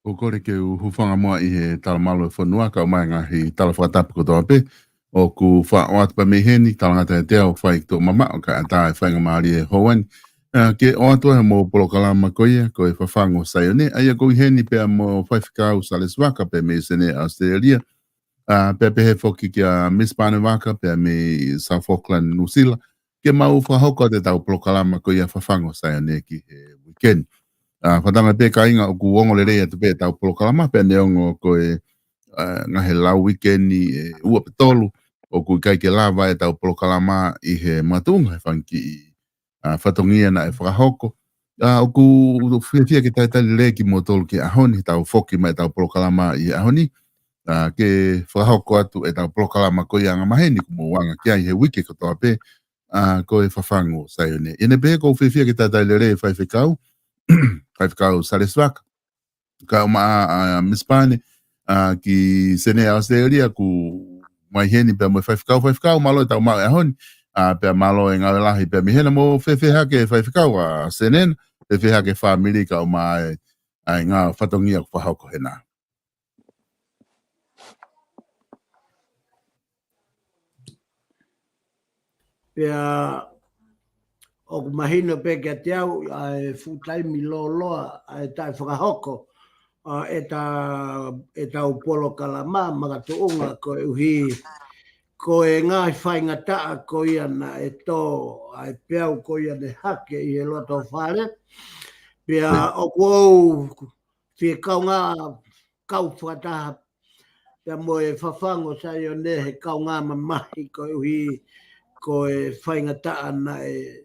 O kore ke u hufanga moa I he talamalo e whanua ka o mai ngahi talawhakatapu ko toa pe. O ku wha o atu pa meheni talangata e teo whai tō mama o ka ata e whainga maari e hauani. Ke o atu he mo polokalama koia ko e whawhango sayone. Aia ko I heni pia mo whaifika u saleswaka pe me sene Australia. Pia pe he whoki ki a Miss Panewaka pia me South Auckland, New Zealand. Ke mau whahoko te tau polokalama koia whawhango sayone ki he weekend. Whatanga pe ka inga o ku ongo le rea te pe tau polokalama pe neongo ko e ngahe lau weekend ni ua petolu o ku kai ke lava e tau polokalama I he matunga he whanki I whatongia na e whakahoko. O ku whiawhia ke taitali le ki motolu ki ahoni tau whoki mai tau polokalama I ahoni. Ke whakahoko atu e tau polokalama ko I anga maheni ku mo wanga kia I he wiki katoa pe ko e whawhango sayone. Ine pe ko whiawhia ke taitali le whaiwhikau. Whaifekau Saleswaka. Ka uma Miss Pane ki sene Australia ku mai heni pe mo whaifekau malo e tau mau e honi. Pe malo e ngawe lahi pe mihena mo whewheha ke whaifekau senen. Whewheha ke whamiri ka uma ai ngā whatongia ku whahauko hena. Pea o ku mahina pe kia te au ai full-time lo loa ai tai whakahoko e tau polo kalama magatuunga ko e uhi ko e ngai whainga taa ko ia na e tō ai peau ko ia ne hake I he loto whare pea o kuau whia kaunga kau whakataha pea mo e whawhango sai o ne he kaunga mamahi ko e uhi ko e whainga taa na e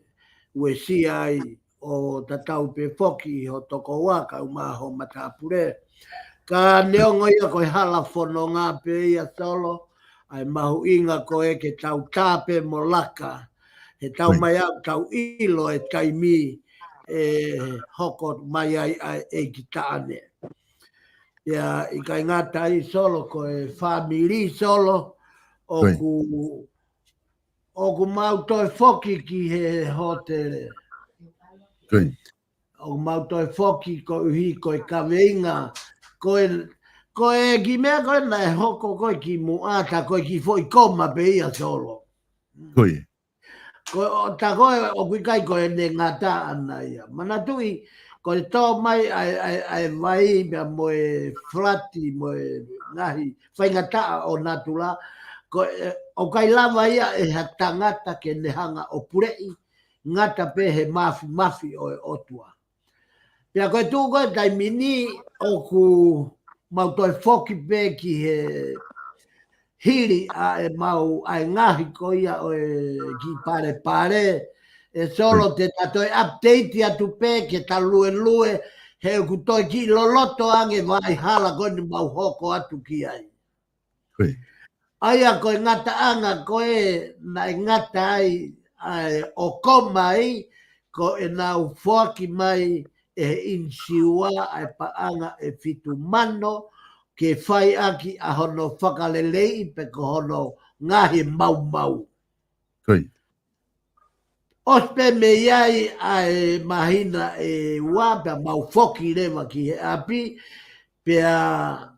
ue si ai o tatau pe foki ho toko waka umaho matapure. Ka neongo ia ko e hala whono ngā pe ia solo, ai mahu inga ko e ke tau tāpe mo laka, he tau mai au tau ilo e taimi e hoko mai ai e ki taane. Ia I kai ngata I solo ko e family solo o ku mau toi foki ki he hotele. O mau toi foki ko uhi ko e kaweinga. Ko e ki mea ko e nai hoko ko e ki muata ko e ki foi koma pe ia solo. Ko ta ko e o kui kai ko e ne ngata ana ia. Mana tui ko e tō mai ai vai mea mo e flati mo e ngahi whaingata o natula. Ko o kai lava ia e ha tangata ke nehanga o purei ngata pe he mafi o otua. Pea koe tū koe tai mini o ku mau toi foki pe ki he hiri a e mau ai ngahi ko ia o e ki pare e solo te tatoi update atu pe ke ta lue he ku toi ki loloto ange vai hala koe ni mau hoko atu ki ai. Aia koe ngata anga koe na ngata ai o komai ko e nau foki mai e insiua ai paanga e fitu mano ke whai aki a hono whakalelei pe ko hono ngahi mau. Ospe me iai ai mahina e wapa mau foki rewa ki he api pea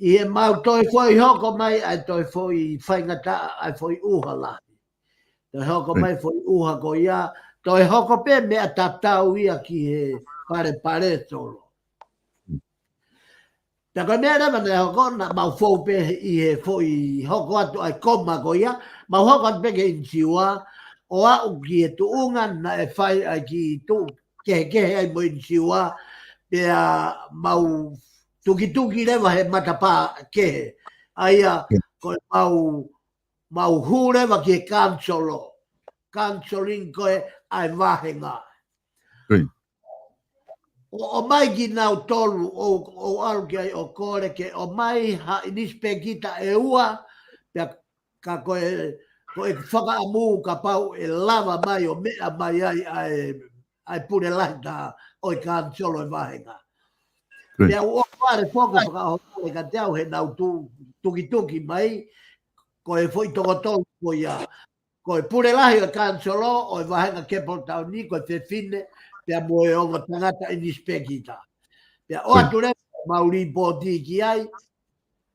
I e mau toi foi hoko mai ai toi foi whaingata ai foi uha lahi. Toi hoko mai foi uha ko ia. Toi hoko pe mea tatau ia ki he pare solo. Ta koe mea rewa ne hoko na mau fou pe I he foi hoko atu ai koma ko ia. Mau hoko atu pe ke insiua. O au ki e tuunga na e whai ai ki tu kehe ai mo insiua. Pea mau tuki rewa he matapa kehe. Aia koe mau hu rewa ki e kansolo. Kansoling koe ai wahenga. O mai ki nau tolu o alu ki ai o kore ke o mai ha inispe kita e ua. Pea ka koe whakaamu ka pau e lava mai o mea mai ai pune laita o i kansolo e wahenga. Pea o whare whoko whakahoko ka te au he nau tuki mai, ko e foi toko ko ia. Ko e pure lahi o kansolo, o e wahenga kepo tau ni, ko e te fine, pea mo e ongo tangata i nispekita. Pea o atu re mauri poti ki ai.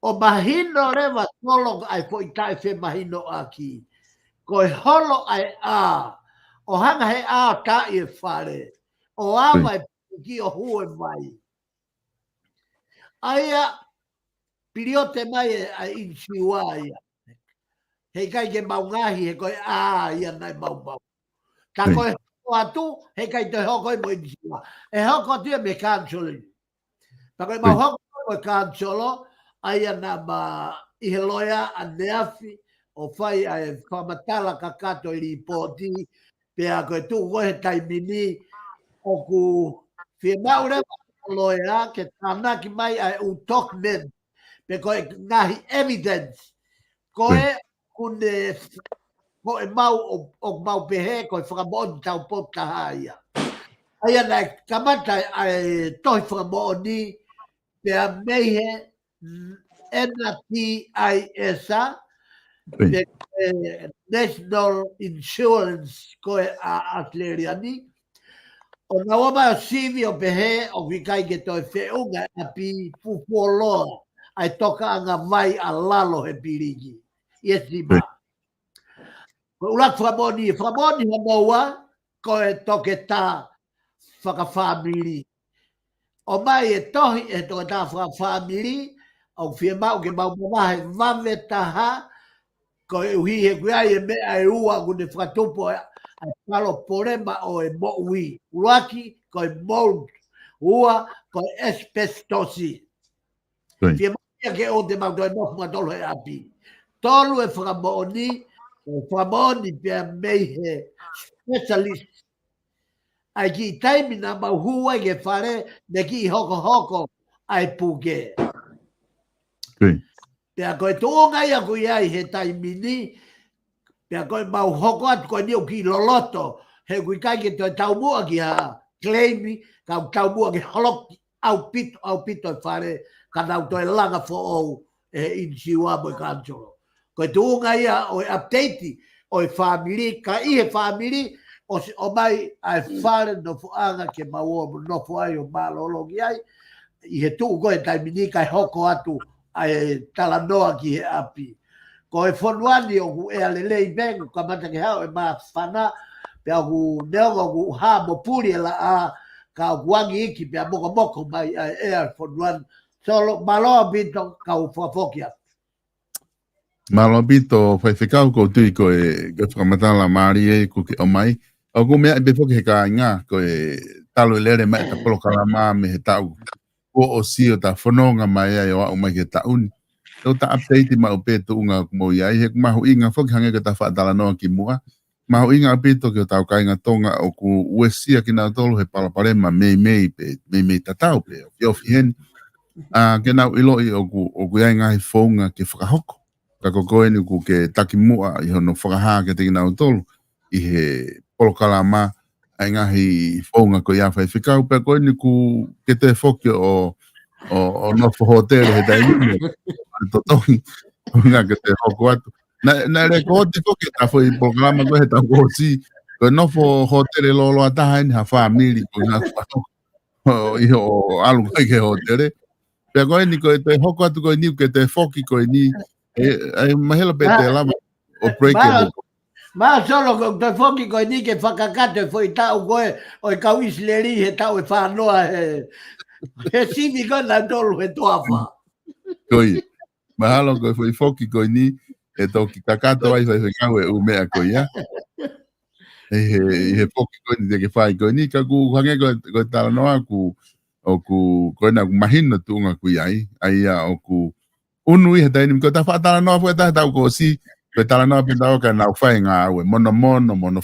O mahino rewa tolo ai po i tae whe mahino aki. Ko e holo ai a. O hanga he a ta i e whare. O awa e ki o hue mai. Aia, piriote mai a insiua ia. Hei kai ke maungahi he koe a ia nai mau. Ka koe hoko atu, he kai te hoko i mo insiua. E hoko atu e me kansoli. Ta koe mau hoko mo kansolo, aia na ma i he loia a neafi, o whai a whamatala ka kato i ripoti, pea koe tu koe taimini, o ku whia maure loia, ke tānaki mai ai u tokmen, pe koe ngahi evidence, koe kune koe mau o mau pehe, koe whakamoni tau pota haia. Aia nei kamata ai tohi whakamoni, pea meihe, NTIS-a, National Insurance koe a Atleriani, o na wama sivi o pehe o wikai ke toi whiunga a pi pupuoloa ai toka anga mai a lalo he piriki. Yes, ma. Ko ulat whamoni ha maua koe toke tā whakawhamiri. O mai e tohi e toke tā whakawhamiri au whia mau ke mau mamahe mame taha koe uhi he kuiai e mea e ua kune whakatupo ai palo porema o e mo'ui. Uaki koe mold, ua koe asbestosi. Whia mai ke o te mau toi nofunga tolo he api. Tolu e whakamooni pia mei he specialist. Ai ki taimina mau hua ke whare ne ki hoko ai puke. Pea koe tōnga ia koe ai he taimini, pea koe mau hoko atu koe niu ki loloto, he koe kai ke toi taumua ki ha claimi, ka taumua ki holoki au pito e whare, ka nau toi langa fo ou e insiua mo i kansolo. Koe tōnga ia o e update o e whamiri, ka i he whamiri, o mai ai whare no fuanga ke mau o no fuai o malolo ki ai, i he tuu koe taimini kai hoko atu, ai tala noa ki he api. Ko e whonuani o ku e alelei bengu, ka mata ke hao e maa whana, pia ku neonga ku ha mo puri e la a, ka kuangi iki pia moko mai e a whonuani. So maloa bito ka u whafokia. Maloa bito whaiwhikau ko tui ko e whakamatala maari e ku ki o mai. O ku mea e befoki he ka inga ko e talo e lere mai ta polo kalama me he tau. O si o ta whanonga mai ai o au mai ke tauni. Tau ta update ma o peto unga mo iai. He mahu inga whoki hange ka ta whaatala noa ki mua. Mahu inga peto ki o tau kainga tonga o ku uesia ki nā tolu he palaparema mei tatau pe. O fi heni. Ke nau ilo i o ku iai ngahi whaunga ke whakahoko. Ka koko eni ku ke taki mua i hono whakahaa ke teki nau tolu. I he polokalama ai ngahi whaunga ko ia whai whikau. Pea ko eni ku ke te whoki o nofo hotel he taimine. Totongi. Nga ke te hoko atu. Na re ko te whoki ta whai polokalama ko he tau kohosi. Ko nofo hotel e lolo ataha eni ha whamiri ko nga whanau. I ho alu kai ke hotel. Pea ko eni ko te hoko atu ko eni ke te whoki ko eni. Ai mahela pe te lama o break e. Ma solo ko te whoki ko eni ke whakakate foi tau koe o i kau isleri he tau e whanoa he. He sivi ko na tolu he toa wha. Koi. Mahalo ko foi whoki ko eni e toki kakato ai whai kau e umea ko ia. He whoki ko eni te ke whai ko eni ka ku hange ko tala noa ku o ku ko ena ku mahino tunga ku iai. Ai o ku unui he taini ko ta whaatala noa fua ta tau ko si ko tala noa pe tau ka nau whai ngā aue mono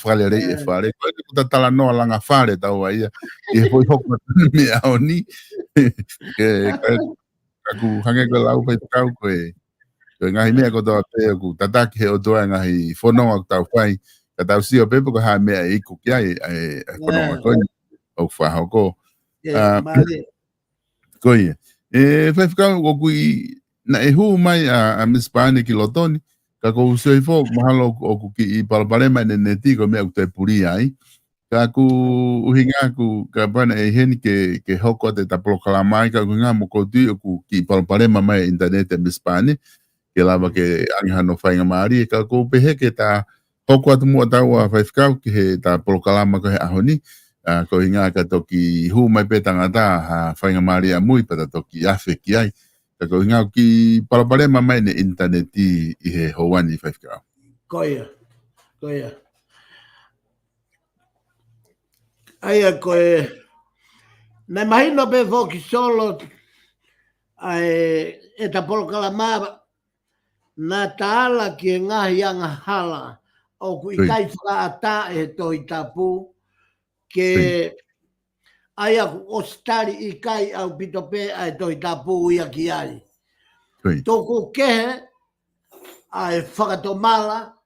whale rei e whare ko ta tala noa langa whare tau a ia i he hoi hoko me ao ni ka ku hange ko lau whai tukau ko ngahi mea ko toa te ku tataki he o toa ngahi whanonga tau whai ka tau si o pepe ko haa mea i ku kia e whanonga ko ni o whaho ko ko ia whai whakau ko kui na e hu mai a Miss Pane ki lotoni ka ko usoi fo mahalo o ku ki i palapalema ne neti ko mea ku te puri ai Ka ku uhinga ku ka bana e heni ke hoko te tapolo kalamai ka kunga mo ko tu ku ki palpare mama internet e bispani ke lava ke anga no fainga mari ka ku pehe ke ta hoko atu mo ta wa fa ska ke he ta polo kalama ko he ahoni ko hinga ka toki hu mai pe tangata ha fainga mari a mui pa toki afe ki ai ka ko hinga ki palpare mama ne internet i he hoani fa ska Koia. Aia koe, ne mahino pe foki solo e ta polo kalama na taala ki ngahi anga hala o ku ikai whakaata e toi tapu ke aia ku ostari ikai au pitope e toi tapu ia ki ai. Tōku kehe ai whakatomala,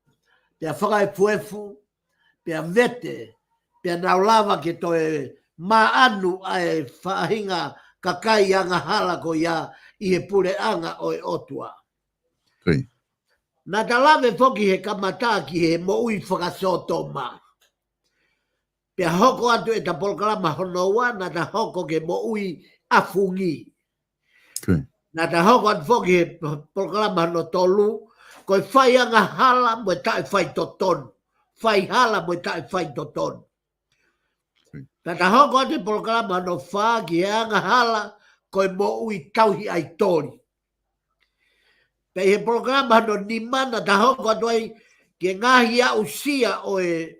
pia whakaifuefu, pia vete, pia naulava ke toi maanu ai whahinga kakai anga hala ko ia i he pure anga o e otua. Nā talawe foki he kamata ki he mo ui whakasoto ma. Pia hoko atu e ta polkalama honoua, nā ta hoko ke mo ui afungi. Nā ta hoko atu foki he polkalama no tolu, koe whai anga hala mo e tae whai toton. Whai hala mo e tae whai toton. Nā ta hoko atu e polkalama no wha ki he anga hala, koe mo ui tauhi ai tori. Pei he programa no ni mana ta hoko atu ai ke ngahi a usia o e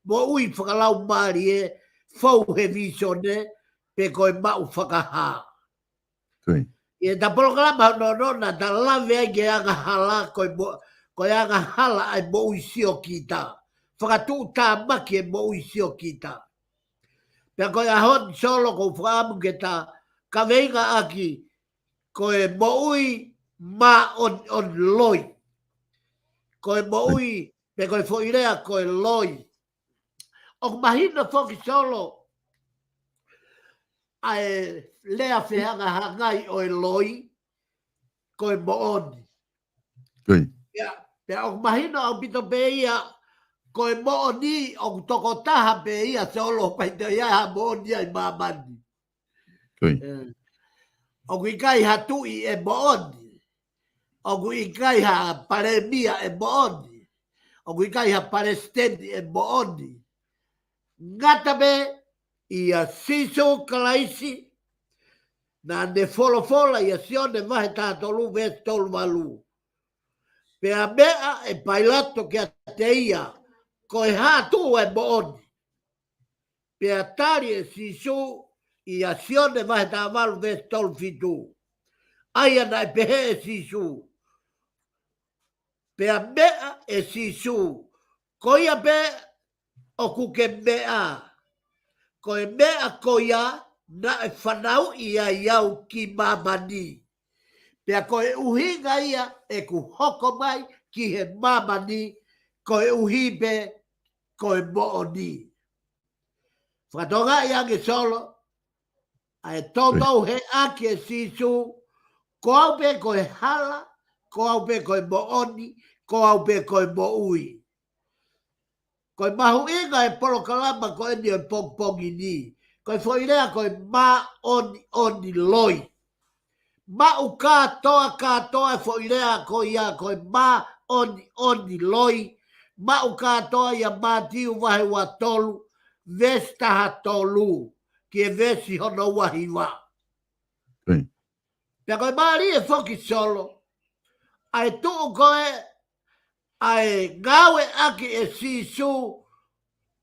mo ui whakalau maari e fau he visone pe koe mau whakaha. E ta programa no na ta lawe ai ke anga hala koe anga hala ai mo ui sio kita. Whakatu tā maki e mo ui sio kita. Pea koe ahon solo ko whaamu ke ta kaweinga aki koe mo ui ma on loi. Koe mo ui, pe koe foirea koe loi. O mahina foki solo, ai lea whehanga hangai o e loi, koe mo oni. Pea o mahina au pito pe ia, koe mo oni, o toko taha pe ia solo, pai te ia mo oni ai mamani. O kui kai hatui e mo oni. O kui kai ha paremia e mooni. O kui kai ha parestendi e mooni. Ngata me ia siso kalaisi na ne fola ia sione vahe tātolu ve tolu malu. Pea mea e pailato ke a te ia koe hatu e mooni. Pea tari e siso ia sione vahe tāmalu ve tolu fitu. Aia na e pehe e siso. Pea mea e sisu. Koia pe o kuke mea. Koe mea koia na e whanau ia iau ki mamani. Pea koe uhinga ia e ku hoko mai ki he mamani. Koe uhibe koe mooni. Whatonga iange solo. Ai tōtou he ake e sisu. Ko au pe koe hala. Ko au pe koe mooni. Ko au pe koe mo ui. Koe mahu inga e polo kalama koe ni e pongpongi ni. Koe whoirea koe ma oni loi. Ma u katoa e whoirea koe ia koe ma oni loi. Ma u katoa ia ma tiu wahe wa tolu. Vestaha tolu. Ki e vesi hono wahi wa. Pea koe maari e whoki solo. Ai tuu koe ai gawe aki e sisu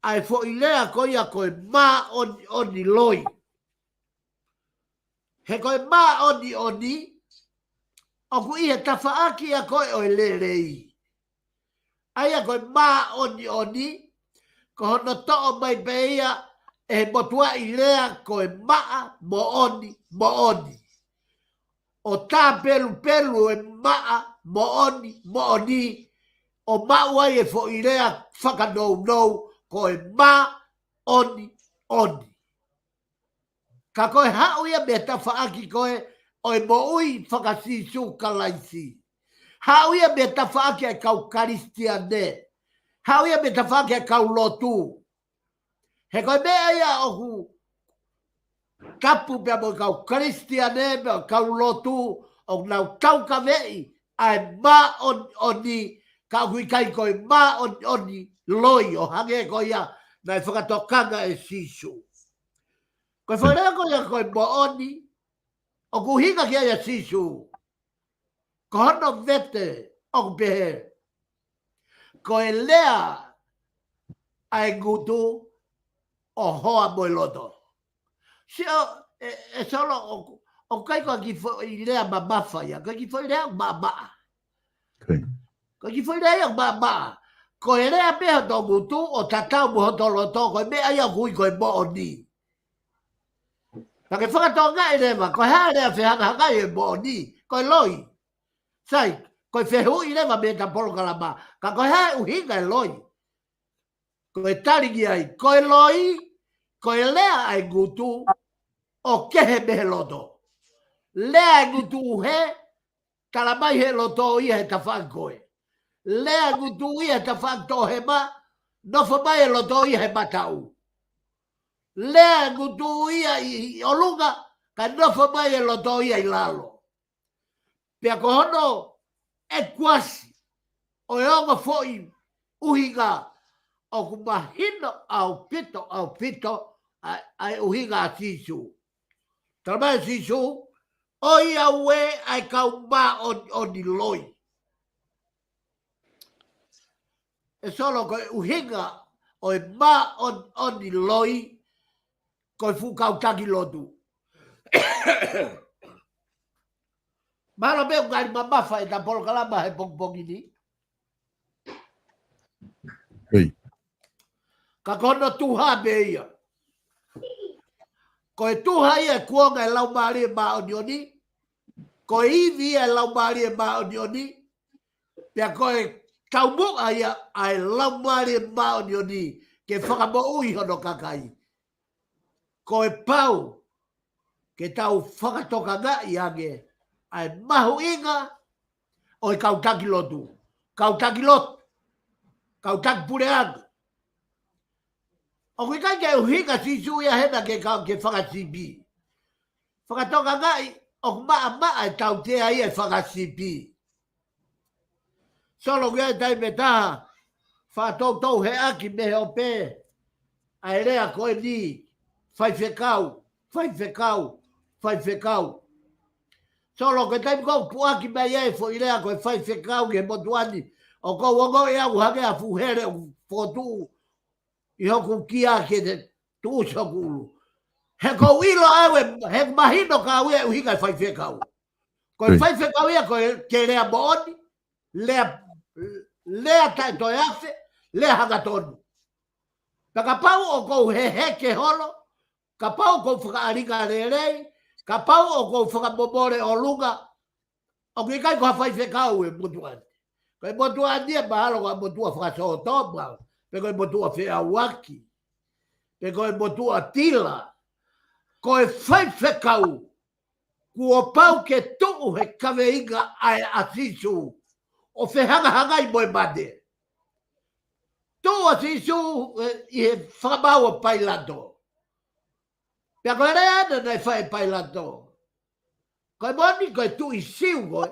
ai foilea koia koe ma oni loi. He koe ma oni o ku ia tafa aki a koe o le rei. Ai a koe ma oni ko hono to'o mai pe ia e motua i lea koe maa mo oni. O tā pelu e maa mo oni. O maua e fo i rea whakanou koe ma oni. Ka koe hau ia me ta whaaki koe o e mo ui whakasisu kalaisi. Hau ia me ta whaaki e kau karistiane. Hau ia me ta whaaki e kau lotu. He koe mea ia o ku kapu pia mo kau Christiane, me kau lotu, o nau tau ka vei, ai ma oni, ka hui kai koe ma oni, loi o hange koe ia, nai whakatokanga e sisu. Koe whanea koe ia koe mo oni, o ku hinga kia ia sisu, ko hono vete, o ku pehe, koe lea, ai ngutu, o hoa moi loto. Si e solo o kai ko ki fo i lea mamafa ia, ko ki fo i lea mama. Ko ki fo i lea mama. Ko e lea mea to ngutu o tatau mo hoto loto, ko mea ia hui ko e mo o ni. Ka ke whakatonga e lewa, ko hea lea whihanga hanga e mo o ni, ko e loi. Sai, ko e whehu i lewa mea ta polo kalama, ka ko hea uhinga e loi. Ko e taringi ai, ko e loi, ko e lea ai ngutu, o kehe mehe loto. Lea ngutu he, kalamai he loto ia he tawhankoe. Lea ngutu ia he tawhanto he ma, nofo mai he loto ia he matau. Lea ngutu ia i olunga, ka nofo mai he loto ia i lalo. Pea ko hono, e kuasi, o e onga foi, uhinga, o kumahino au pito, ai uhinga a sisu. Talmai sisu, o ia ue ai kau ma o ni loi. E solo koe uhinga o e ma o ni loi, koe fu kau taki lotu. Mara me ungai mamafa e ta polo kalama he pongpongi ni. Hei. Ka kono tuha be ia. Koe tuha ia kuonga e lau maari e ma onioni, koe iwi e lau maari e ma onioni, pia koe taumua ia ai lau maari e ma onioni, ke whakamo ui hono kakai. Koe pau, ke tau whakatoka nga i ange, ai mahu inga, o e kautaki lotu. Kautaki lotu, kautaki pureanga. O kui kai ke uhinga sisu ia hena ke whakasipi. Whakatoka ngai, o maa e tautea ia whakasipi. Solo kia e tai me taha, whakatoutou he aki mehe o pē, ai rea koe ni, whaiwhekau. Solo ke tai kou puaki mai e fo i rea koe whaiwhekau ke motuani, o kou ongo e au hake a fuhere o fotu, i hoku kia ke te tūsokulu. He kou ilo awe, he mahino ka ue uhinga whaiwhekau. Koe whaiwhekau ia koe ke rea mooni, lea tai toi afe, lea hangatonu. Ka pau o kou he heke holo, ka pau kou whakaaringa rerei, ka pau o kou whakamomore o lunga, o ki kai koha whaiwhekau e motuani. Koe motuani e mahalo koe motua whakasootoma, pe koe motua whea waki, pe koe motua tila, koe whaiwhekau, kua pau ke tuu he kaweinga ai asisu, o whehanga i moe mane. Tū asisu i he whakamaua pailato. Pea koe rea ana nei whae pailato. Koe moni koe tu i siu koe.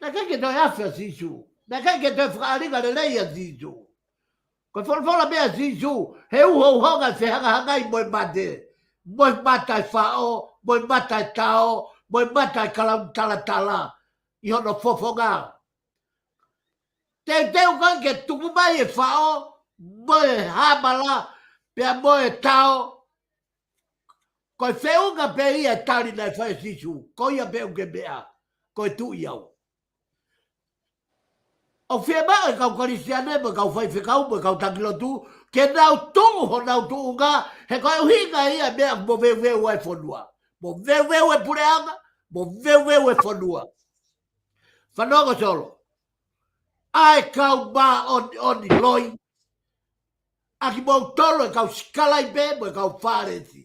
Nā kai ke toi awhi asisu. Nā kai ke toi whakaaringa le lei asisu. Koe wholofola mea asisu, he uho honga whehanga i moe mane. Moe matai whao, moe matai tao, moe matai kalam i hono fofonga. Te kai ke tuku mai e whao, moe hamala, pea moe tao. Koe whiunga pe ia tari nei whae sisu, ko ia pe unge mea, koe tu i au. O whia maa e kau karisiane, me kau whaiwhekau, me kau takilotu, ke nau tuu ho nau tuu ngā, he koe uhinga ia mea mo veu e whanua. Mo veu e pureanga, mo veu e whanua. Whanonga solo. Ai kau mā oni loi. Aki mau tolo e kau skalai be, mo e kau whāreti.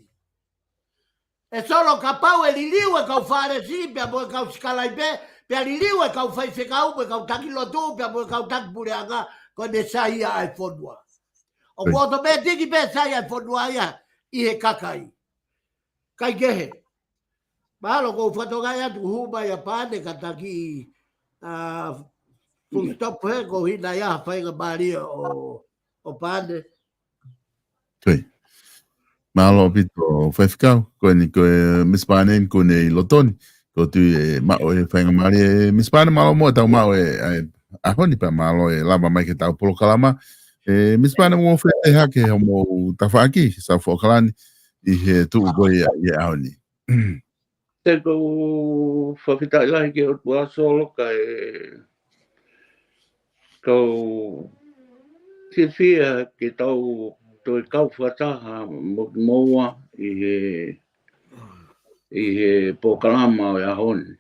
E solo ka pau e liliu e kau whāreti, pia mo e kau skalai be, pia liliu e kau whaiwhekau, mo e kau takilotu, pia mo e kau takipureanga, koe me sahia ai whanua. O ko to be tiki be sai ai fonua ia I he kakai. Kai kehe. Malo ko whatonga ia tu huba ia pāne ka taki full stop he ko hina ia whainga maria o pāne. Tui. Malo pito whaifikau. Koe ni koe Miss Pāne ko nei lotoni. Ko tu mao e whainga maria Miss Pāne malo mo tau mao ahoni pa malo lama mai ke tau polo kalama. Miss Pāne mo whete hake mo tawhaki sa whokalani I he tu boi I ahoni. Te ko whawhitai lahi ke o tua solo kau whiwhia ke tau toi kau whataha moa I he pōkalama o ahoni.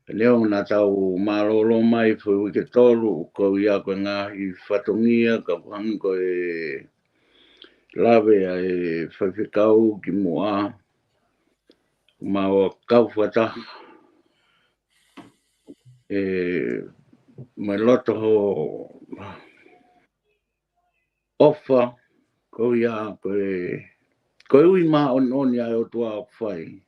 Leo na tau marolo mai fui ke tolu ko ia ko ngahi whatongia ka whangi ko lawe whawhikau ki mua ma o kau whata mai loto ho ofa ko ia ko ui ma on ia o tua whai.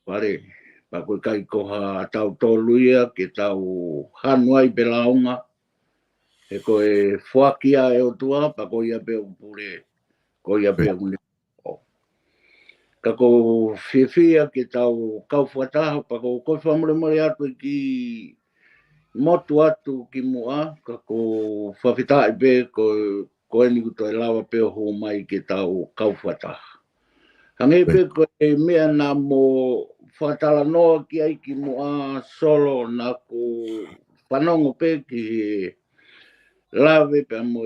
Pare pa koe kai koha tau tolu ia ke tau hanuai belaunga e koe whakia o tua pa koe ia pe upure koe ia pe une. Ka ko whiwhia ke tau kau whataha pa koe whamuremare atu ki motu atu ki mua ka ko whawhitai pe koe ni kuto lawa pe ho mai ke tau kau whataha. Hange pe koe mea na mo whatala noa ki ai ki mua solo na ko whanongo pe ki lawe pe mo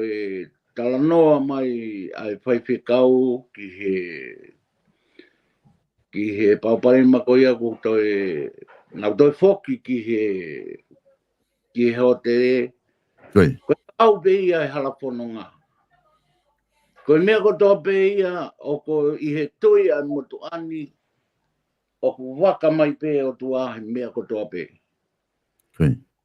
tala noa mai ai whaiwhikau ki he paupare makoia ko na toi foki ki he hote ko au pe ia e halapononga. Ko mea ko tō pe ia o ko I he tui ai motu ani o ku waka mai pe o tua mea ko tō pe.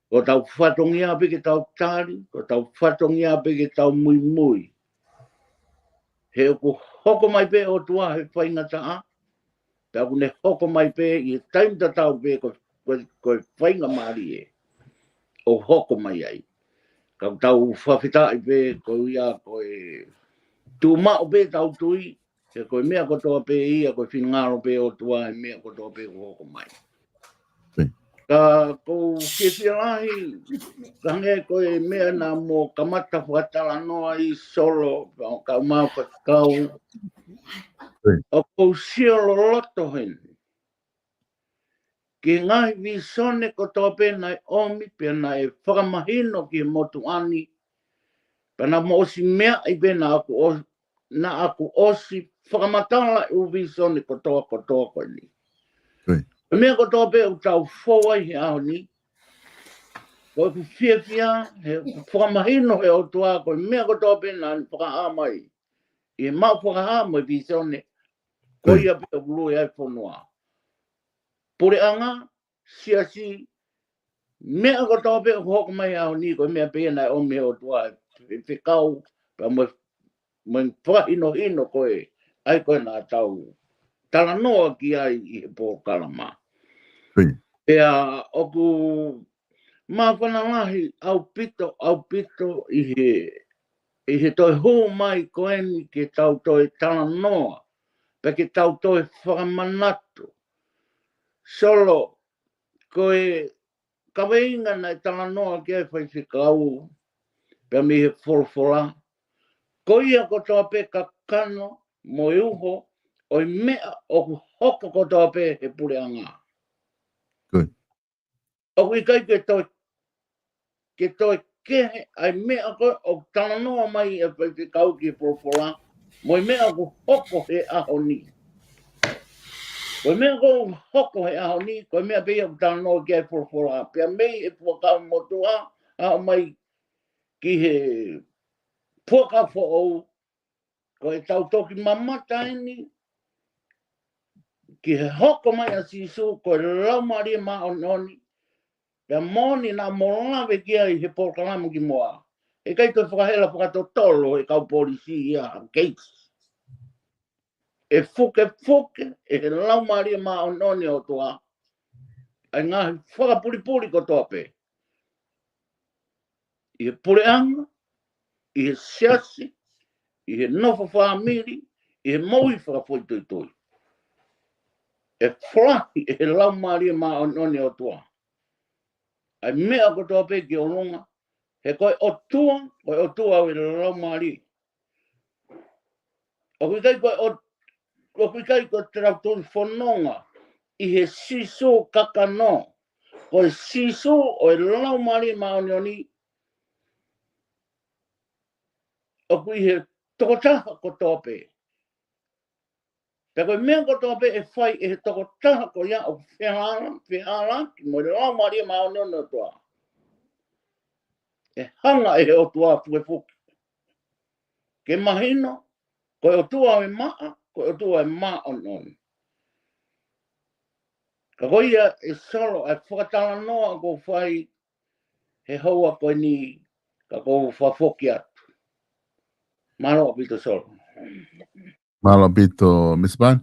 Ko tau whatongia pe ke tau tāri, ko tau whatongia pe ke tau mui mui. He o ku hoko mai pe o tua he whaingata a. Pea ku ne hoko mai pe I taimta tau pe ko whainga maari e. O hoko mai ai. Ka tau whawhitai pe ko ia ko tu mao pe tau tui. He koe mea ko tō pe ia ko whinngaro pe o tua he mea ko tō pe ko hoko mai. Ka ko whiwhialahi, ka nge koe mea na mo kamata whatala noa I solo, ka umau whatkau. O ko siolo loto hen. Ki ngai visone ko tō pe nai omi, pe nai whakamahino ki motu ani, pe na mo osi mea I pe na aku osi whakamatala U visone ko tō ni. Mea ko tō pe U tau whawai he aho ni. Ko ku whiawhia, he whakamahino he o tua, ko mea ko tō pe na whakaamai. I mau whakaamai visone, ko ia pe o lue ai whanua. Pore anga, siasi, mea ko tō pe o hoko mai aho ni, ko mea pe nai o mea o tua, whikau, pa mo whahino koe, ai koe nā tau. Tala noa ki ai I he pōkalama. Ea oku mawhanalahi au pito I he toi hō mai koe ni ke tau toi tala noa. Pe ke tau toi whakamanatu. Solo koe kaweinga nei tala noa ki ai whaiwhikau. Pe mi he wholwhola. Ko ia ko tō pe ka kano mo uho. Oi mea o ku hoko ko tō pe he pureanga. O ku ikai ke toi kehe ai mea ko o tala noa mai e whaiwhikau ki wholwhola. Moi mea ku hoko he aho ni. Ko mea ko hoko he aho ni, ko mea pe o tala noa ki ai wholwhola. Pea mei e puakau motua aho mai ki he puaka who'ou. Ko e tau toki mamata ni. Ki he hoko mai a sisu, ko e laumari ma ononi. Pea moni na molawe ki ai he pōkalama ki moa. e kai koe whakahela whakatotolo e kau polisi ia gates. E fuke, e he laumari ma o noni o toa. Ai ngahi whakapuripuri ko toa pe. I he pureanga, i he siasi, i he nofo whaamiri, i he mohi whakapoitoitoi. E whahi e he laumari ma o noni o toa. Ai mea ko toa pe ki o longa, he koe o tua o e laumari. O kui kai koe trautori whanonga, i he siso kakano, koe siso o e laumari ma o noni, o kui he tokotaha ko tope. Pe koe mea ko tope e whai e he tokotaha ko ia o whihala, ki mo le laumari ma o noni o toa. E hanga e he o tua fuke. Ke mahino, koe o tua e maa, koe o tua e maa o noni. Ka koe ia e solo e whakatala noa ko whai he haua koe ni ka ko whafoki atu. Malo apito solo. Malo apito, Miss Ban.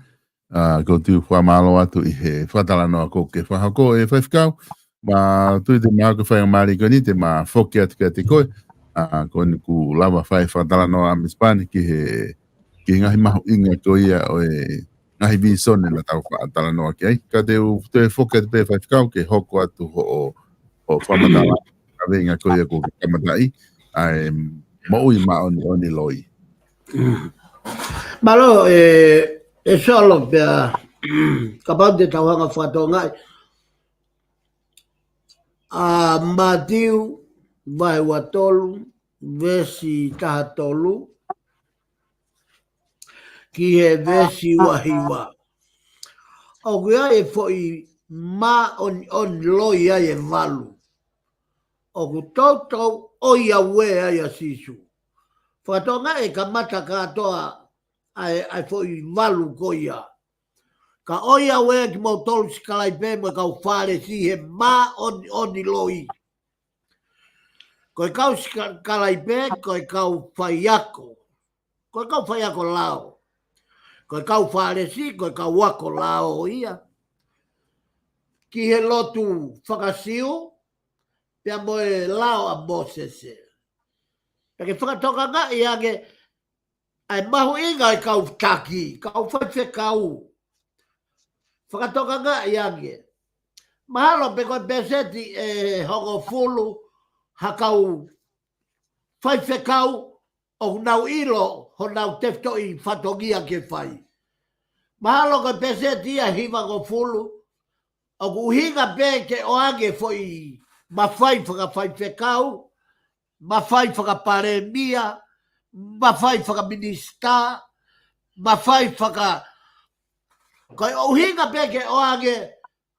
Ko tiu wha malo atu i he whatala noa ko ke whahako e whaifkau. Ma tui te maa ko whai maari ko ni te maa whoki atu kia te koe. Ko ni ku lawa whai whatala noa Miss Ban ki ngahi mahu inga ko ia o e ngahi visone na tau whatala noa ki ai. Ka te whoki atu pe whaifkau ke hoko atu o whamatala. Ka venga ko ia ko ke kamatai. Ai maui ma oni loi. Malo solo per capaz de tawanga fatonga a Matiu vai watolu vesi tahatolu ki he vesi wahiwa o gua e foi ma on loi ai e valu o gu toto o ia we ai asisu fatonga e kamata katoa ai foi valu koia. Ka oia wea ki mau tolu si kalai pē mo kau whare si he mā oni loi. Koe kau si kalai pē, koe kau whaiako. Koe kau whaiako lao. Koe kau whare si, koe kau wako lao o ia. Ki he lotu whakasiu, pia mo e lao a mosese. Pake whakatoka nga i age, ai mahu inga i kau taki, kau whaife kau. Whakatoka nga i age. Mahalo pe koe peseti e hongo fulu hakau whaife kau o nau ilo ho nau tefto i whatongia ke whai. Mahalo koe peseti a hiva ko fulu o kuhinga pe ke o age foi mawhai whakawhaife kau, mawhai whakapare mia, mawhai whakaminista, mawhai whaka... Koe o hinga peke o age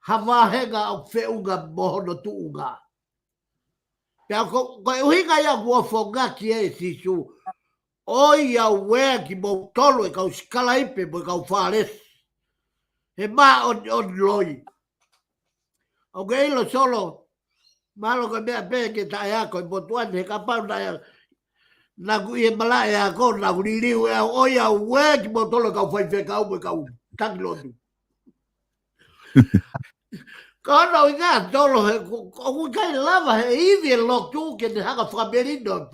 hawahenga o whiunga mohono tuunga. Pea koe o hinga ia kua whongaki e sisu. Oi au wea ki mou tolo e kau skala ipe mo e kau whares. He maa on loi. O ke ilo solo. Malo koe mea peke tae ako i motuane he kapau na kui e malai ako na kui riu e oi au wea ki mou tolo e kau whaifekau mo e kau. Tangilotu. Kono i ngā tolo he, o kai lava he iwi e loku ke te hanga whamerino.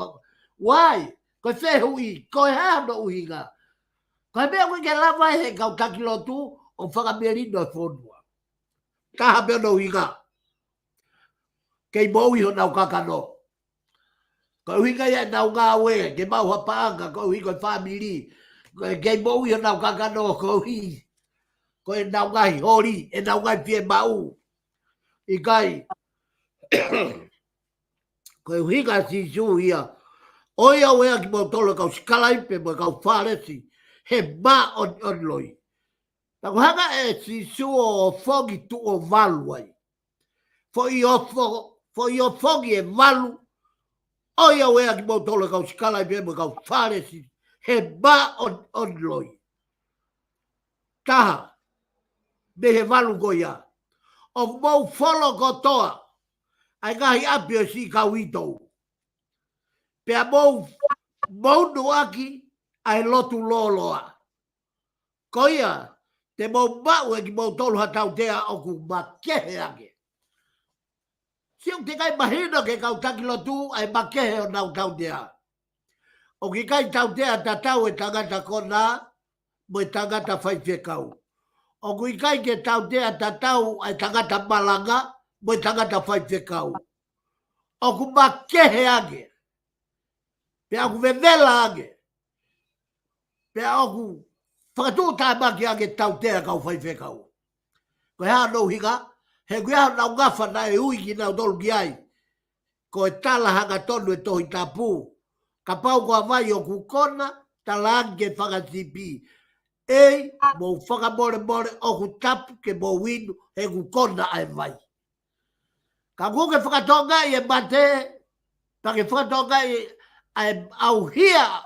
Wai, koe whehu i, koe hano uhinga. Koe mea kui ke lava he kau tangilotu o whamerino e whonua. Kaha mea no uhinga. Kei mou iho nau kakano. Koe uhinga ia nau ngā ue, ke mau hapaanga, koe uhinga i whamiri. Kei mou iho nau kakano, koe uhinga. Ko e nau ngai hori, e nau ngai pie mau. I kai. Ko e hinga si su ia. Oia wea ki mo tolo kau skalaipe mo kau wharesi. He ma on loi. Tako hanga e si su o fogi tu o valu ai. Fo i o fogi e valu. Oia wea ki mo tolo kau skalaipe mo kau wharesi. He ma on loi. Taha. Me he walu goia. O mau wholo kotoa. Ai ngahi apio si kau itou. Pea mou nuaki ai lotu loloa. Koia, te mou mau e ki mou tolu hatau tea o ku makehe ake. Siu te kai mahina ke kau taki lotu ai makehe o nau tau tea. O ki kai tau tea tatau e tangata kona, mo e tangata whaiwhekau. O ki kai ke tau tea tatau ai tangata malanga, mo e tangata whaiwhekau. O ku makehe ake. Pea ku vevela ake. Pea o ku whakatū tā maki ake tau tea kau whaiwhekau. Ko hea nou hinga, he kuiha nau ngafa na e ui ki nau tolu ki ai. Ko e tala hanga tonu e tohi tapu. Ka pau koa vai o ku kona, tala ange whakatipi. Ei, mo whakamore more o ku tapu ke mo winu he ku kona ai vai. Ka kuke whakatonga i e mate, pa ke whakatonga i au hia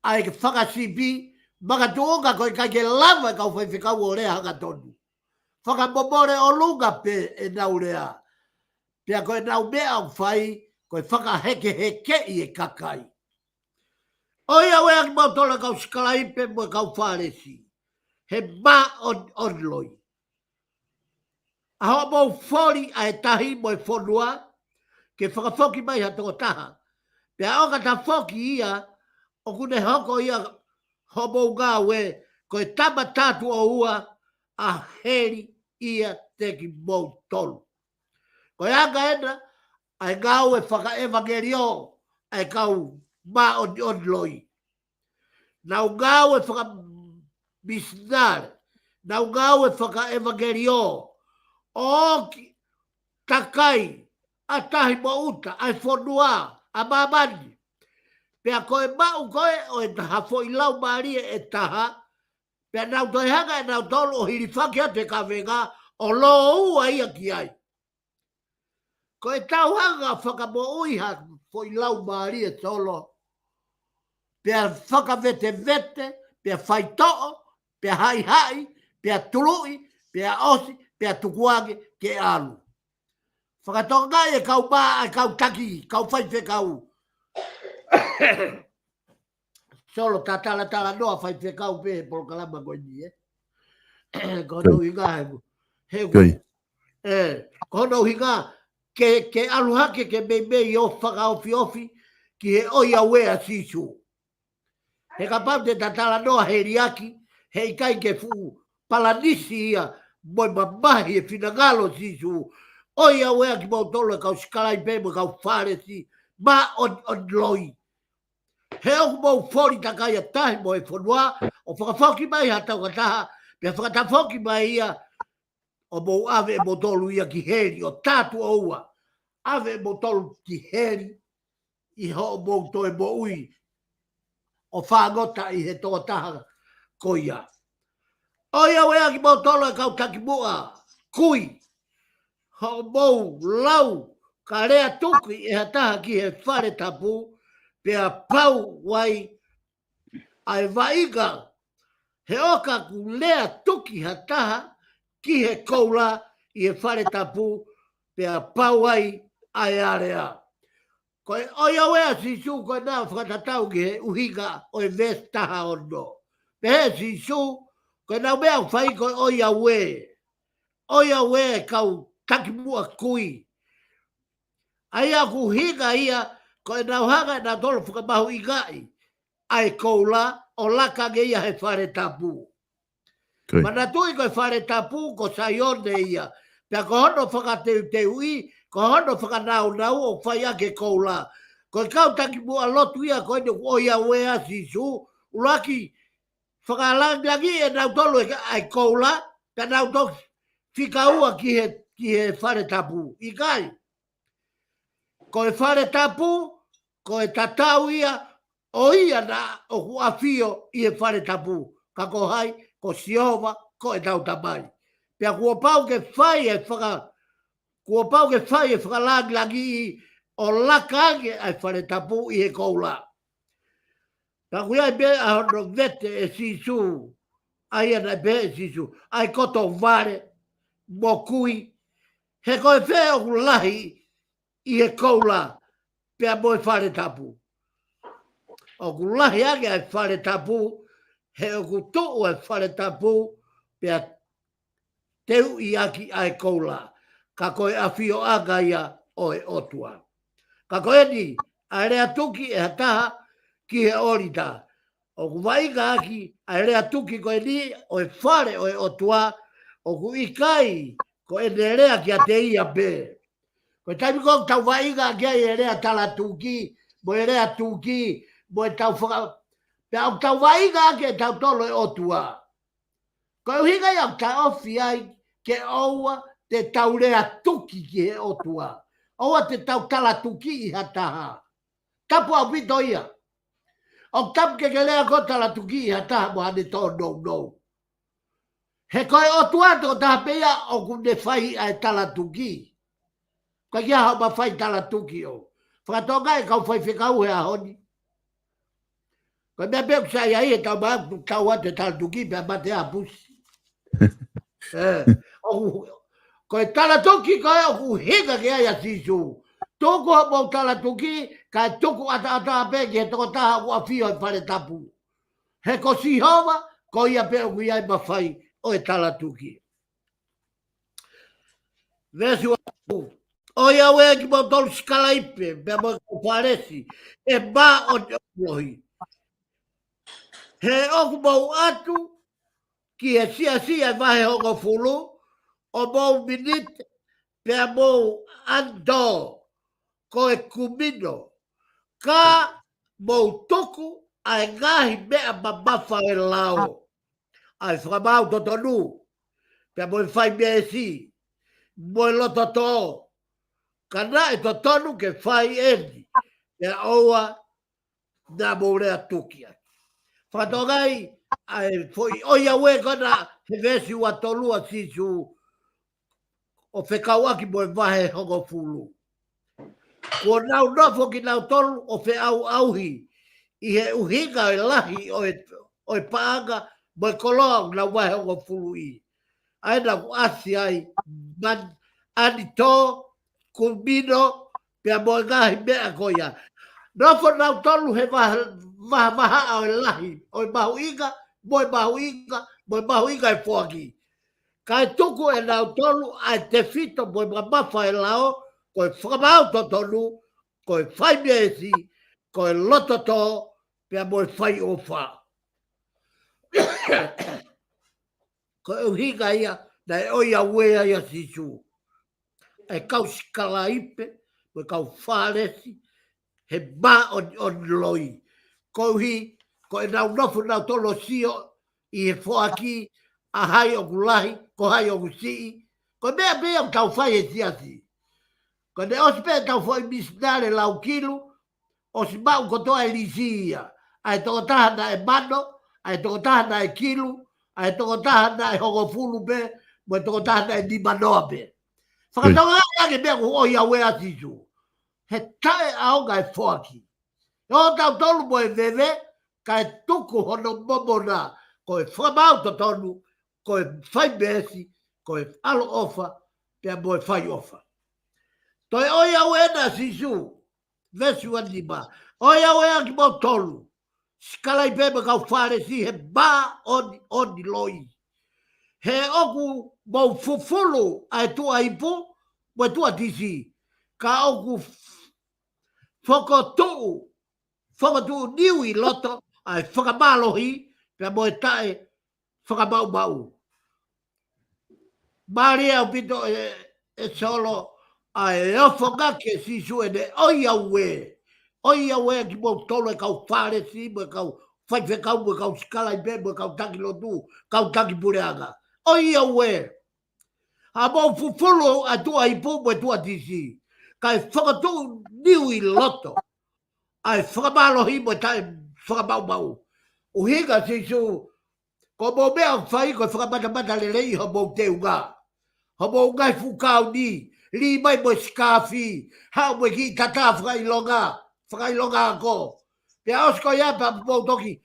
ai ke whakatipi, maka tuonga koe kai ke lava kau whaiwhikau o rea hanga tonu. Whakamomore o lunga pe e nau rea. Pea koe nau mea au whai, koe whakaheke heke i e kakai. Oia wea ki mautola kau skalaipe mo kau wharesi. He ma on loi. Aho mau whori a e tahi mo e whonua, ke whakawhoki mai hato taha. Pea oka ta whoki ia, o kune hoko ia ho mau ngā we, koe tama tātu o ua, a heri ia te ki mau tolu. Koe anga ena, ai ngau e whaka evangelio, ai kau ma on loi. Nau ngau e whaka misnare, nau ngau e whaka evangelio, o ki takai, a tahi mo uta, ai whonua, a mamani. Pea koe mau koe, o e taha fo i lau maari e taha, pea nau toi hanga e nau tolu o hirifaki ate ka venga, o lo ua ia ki ai. Ko e tau hanga whakamo uiha fo i lau maari e tolo. Pea whakavete vete, pea whaitoo, pea hai hai, pea turui, pea osi, pea tukuange ke alu. Whakatonga e kau maa e kau taki, kau whaife kau. Solo ta tala noa whaife kau pe polo kalama koe ni e. Kono hinga he. Kono hinga ke aluhake ke mei o whaka ofi ki he oia wea sisu. He ka pau te tatala noa he riaki, he ikai ke fu palanisi ia, moi mamahi e finagalo sisu. Oia wea ki mau tolo e kau skalai pe mo kau wharesi, ma on loi. He oku mau whori takai a tahi mo e whanua, o whakawhoki mai hatau kataha, pia whakatawhoki mai ia, o mau ave e mo tolu ia ki heri, o tātu o ua. Ave e mo tolu ki heri, i ho mau to e mo ui, o whangota i he toa taha koia. Oia wea ki mau tolo e kau taki mua, kui, ho mau lau, ka rea tuki e hataha ki he whare tapu, pea pau wai ai vaiga, he oka ku lea tuki hataha ki he koula i he whare tapu, pea pau wai ai area. Koe oia wea sisu koe nā whakatatau ki he uhiga o e vestaha ono. Pe he sisu, koe nā mea whai koe oia we. Oia we kau takimua kui. Aia ku higa ia, koe nā hanga nā tolo whakamahu i gai. Ai koula o laka ge ia he whare tapu. Mana tui koe whare tapu ko saione ia. Pea ko hono whakateu te ui, ko hono whakanau o whai ake koula. Koe kau taki mua lotu ia koe ne oia wea sisu, ulaki whakalangiangi e nau tolu ai koula, pea nau tolu whikaua ki he whare tapu. I kai. Koe whare tapu, koe tatau ia, o ia na o huafio i he whare tapu. Ka ko hai, ko siova, ko e tau tamai. Pea kua pau ke whai e whakalangiangi i o lakange ai whare tapu i he koula. Ka kuia i be a hono vete e sisu, ai ana be e sisu, ai koto vare, mo kui, he koe whea o lahi i he koula, pea mo e whare tapu. O ku lahi ake e whare tapu, he o ku tō e whare tapu, pea teu i aki ai koula. Ka koe a whio aga ia o e otua. Ka koe ni, a rea tuki e hataha ki he orita. O ku waiga aki, a rea tuki koe ni, o e whare o e otua, o ku ikai, ko e ne rea ki a te ia be. Ko taimi kong tau waiga ki a e rea tala tuki, mo e rea tuki, mo e tau whaka... Pe au tau waiga ki e tau tolo e otua. Ko e hinga iau ta ofi ai ke oua te tau rea tuki ki he otua. Oua te tau tala tuki i hataha. Tapu au pito ia. O tapu ke lea ko tala tuki i hataha mo hane tō no. He koe otua tō taha pia o kune whai ai tala tuki. Ko kia hau ma whai tala tuki o. Whakatonga e kau whai whikau he ahoni. Ko mea peo kusai ai e tau maa tau ate tala tuki pia mate a pusi. Ko e tala tuki koe o ku higa ke ai a sisu. Toko mo tala tuki ka e toko ata ape ki he toko taha ua whio e whare tapu. He ko si hova ko ia peo kui ai ma whai o e tala tuki. Vesu o ia wea ki mo tolu skala ipe pia mo ko wharesi e ba o te ohi. He oku mau atu ki e sia vahe hongo fulu, o mau minite, pea mau ando, ko e kumino, ka mau toku ai ngahi mea mamafa e lao. Ai whakamau to tonu, pea mo e whai mea e si, mo e loto to, ka na e to tonu ke whai eni, pea oua na mo rea tukia. Whakatongai, ai foi oia we kona he vesi ua tolua sisu o whekau aki mo e vahe hongo fulu. Ko nau nofo ki nau tolu o whe auhi i he uhinga e lahi o e paanga mo e koloa nau vahe hongo fulu i. Aina ku asi ai man ani tō kumino pia mo e ngahi mea koia. Nofo nau tolu he maha o e lahi o e mahu inga mo e mahu inga e fuaki. Ka e tuku e nau tolu ai te fito mo e mamafa e lao, ko e whakamau to tonu, ko e whai mea e si, ko e loto to, pia mo e whai o wha. Ko e uhinga ia, na e oia wea ia sisu. E kau skala ipe, mo e kau wharesi, he ba on loi. Ko e nau nofu nau tolo sio, i he fuaki, a hai o kulahi, ko hai o kusii, ko mea mea o tau whai e siasi. Ko ne osi pēr tau whai misnare lau kilu, osi mau kotoa e lisia. Ai toko taha na e mano, ai toko taha na e kilu, ai toko taha na e hongo fulu pe, mo toko taha na e ni manoa pe. Whakatonga ake mea ku oia wea sisu. He tae aonga e fuaki. O tau tolu mo e veve, ka e tuku hono momona, ko e whamau to tonu, ko e whai mesi, ko e alo ofa, pia mo e whai ofa. Toi oia wena sisu, vesu anima, oia wea ki mo tolu, skala i pēma kau whare si he ba oni loi. He oku mo fufulu ai tua ipu, mo tua tisi, ka oku whakatuu niui loto, ai whakamalohi, pia mo e tae whakamau. Maria o pito e solo, ai e ofo ngake sisu e ne oia we ki mo tolo e kau whare si, mo e kau whaiwhekau, mo e kau skala i pe, mo e kau taki lotu, kau taki pureanga. Oia we. Ha mo fufulu a tua ipu, mo e tua tisi. Kai whakatuu niui loto. Ai whakamalohi mo e tae whakamau. Uhinga sisu, ko mo mea whai ko whakamata lelei ho mo te unga. Ho mo unga i fukau ni. Li mai mo skafi. Hau mo ki tata whakailonga ko. Pea osko ia pa mo toki.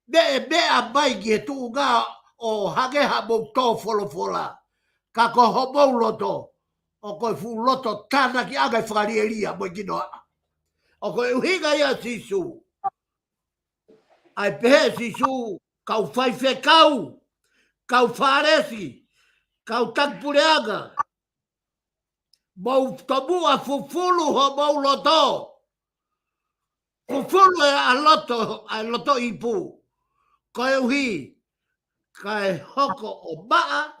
Mea mai ki he tu unga o hageha mo tō folofola. Ka ko ho mo loto. O ko fu loto tana ki aga i whakarieria mo i kinoa. O ko uhinga ia sisu. Ai pehe sisu kau fai fe kau faresi, kau takpureaga. Mau tabu a fufulu ho mau loto. Fufulu a loto ipu. Koe uhi, kai hoko o baa,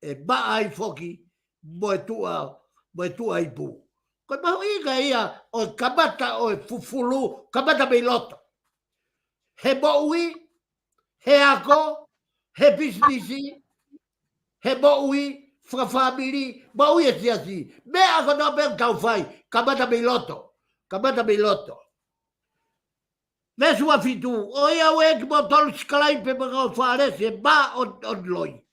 e baa i foki, moe tua ipu. Koe mahu iga ia o kabata o fufulu, kabata me loto. He boui, he ako, he bisnisi, he boui, whakawhamiri, boui e siasi. Me ako no pe tau fai, kabata me loto, kabata me loto. Mesua fitu, o ia ue ki mo tolu sikalai pe mga o whaaresi, e ba on loi.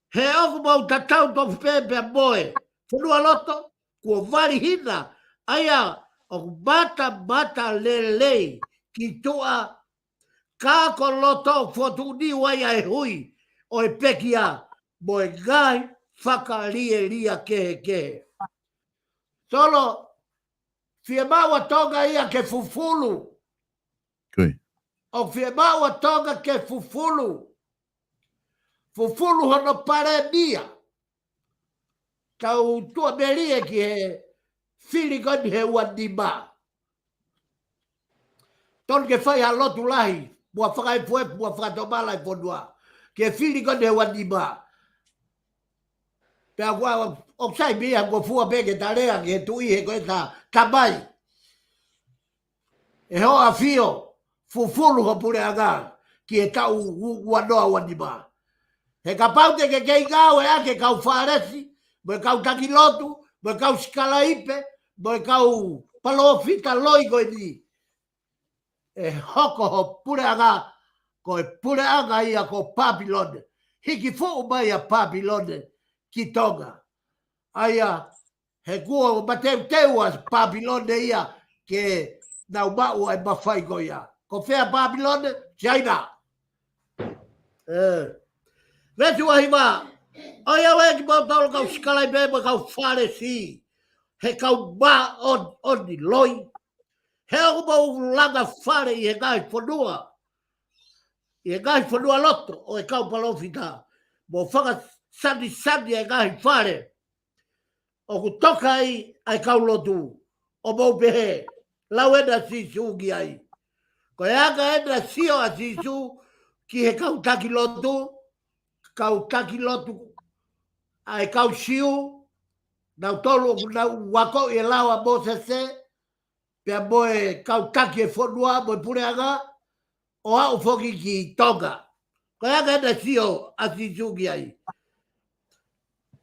He oku mau tatau tofu pepe a moe, whanua loto, kua wari hina, aia, oku bata lelei, ki tua, kako loto fotu ni wai ai hui, o e pekia, mo e gai, whaka ria ke. Solo, fie maua tonga ia ke fufulu, Koe. o fie maua tonga ke fufulu. Fufulu hono pare mia. Tau tua meria ki he fili goni he wandima. Ton ke fai halotu lahi. Mua whakai fuepu, mua whakatomala i ponua. Ke fili goni he wandima. Pea kua o sai mia kua fua peke tarea ki he tui he koe ta tamai. E hoa fio. Fufulu ho pure aga. Ki he tau wanoa wandima. He ka paute ke kei kau e ake kau whaaresi, mo e kau takilotu, mo e kau sikalaipe, mo e kau palofita loi koe ni. E hoko ho pureanga, ko e pureanga ia ko Papilone. Hiki fuu mai a Papilone ki Tonga. Aia, he kua o mateu teua Papilone ia ke nau maua e mawhai ko ia. Ko whea Papilone, China. Vetu ahima, oia weki mau tau kau sikalai beba kau whare si. He kau ba on ni loi. He aku mau langa whare i he ngai whanua. I he ngai whanua loto o e kau palofita. Mo whaka sandi e ngai whare. O ku toka ai kau lotu. O mau pehe. Lau ena sisu ki ai. Ko e aka ena sio a sisu ki he kau taki lotu. Kau taki lotu, ai kau siu, nau tolu, nau wako e lawa mo se, pia moe kau taki e whanua, moe pureanga, o au foki ki Tonga. Ko ea na sio a sisungi ai.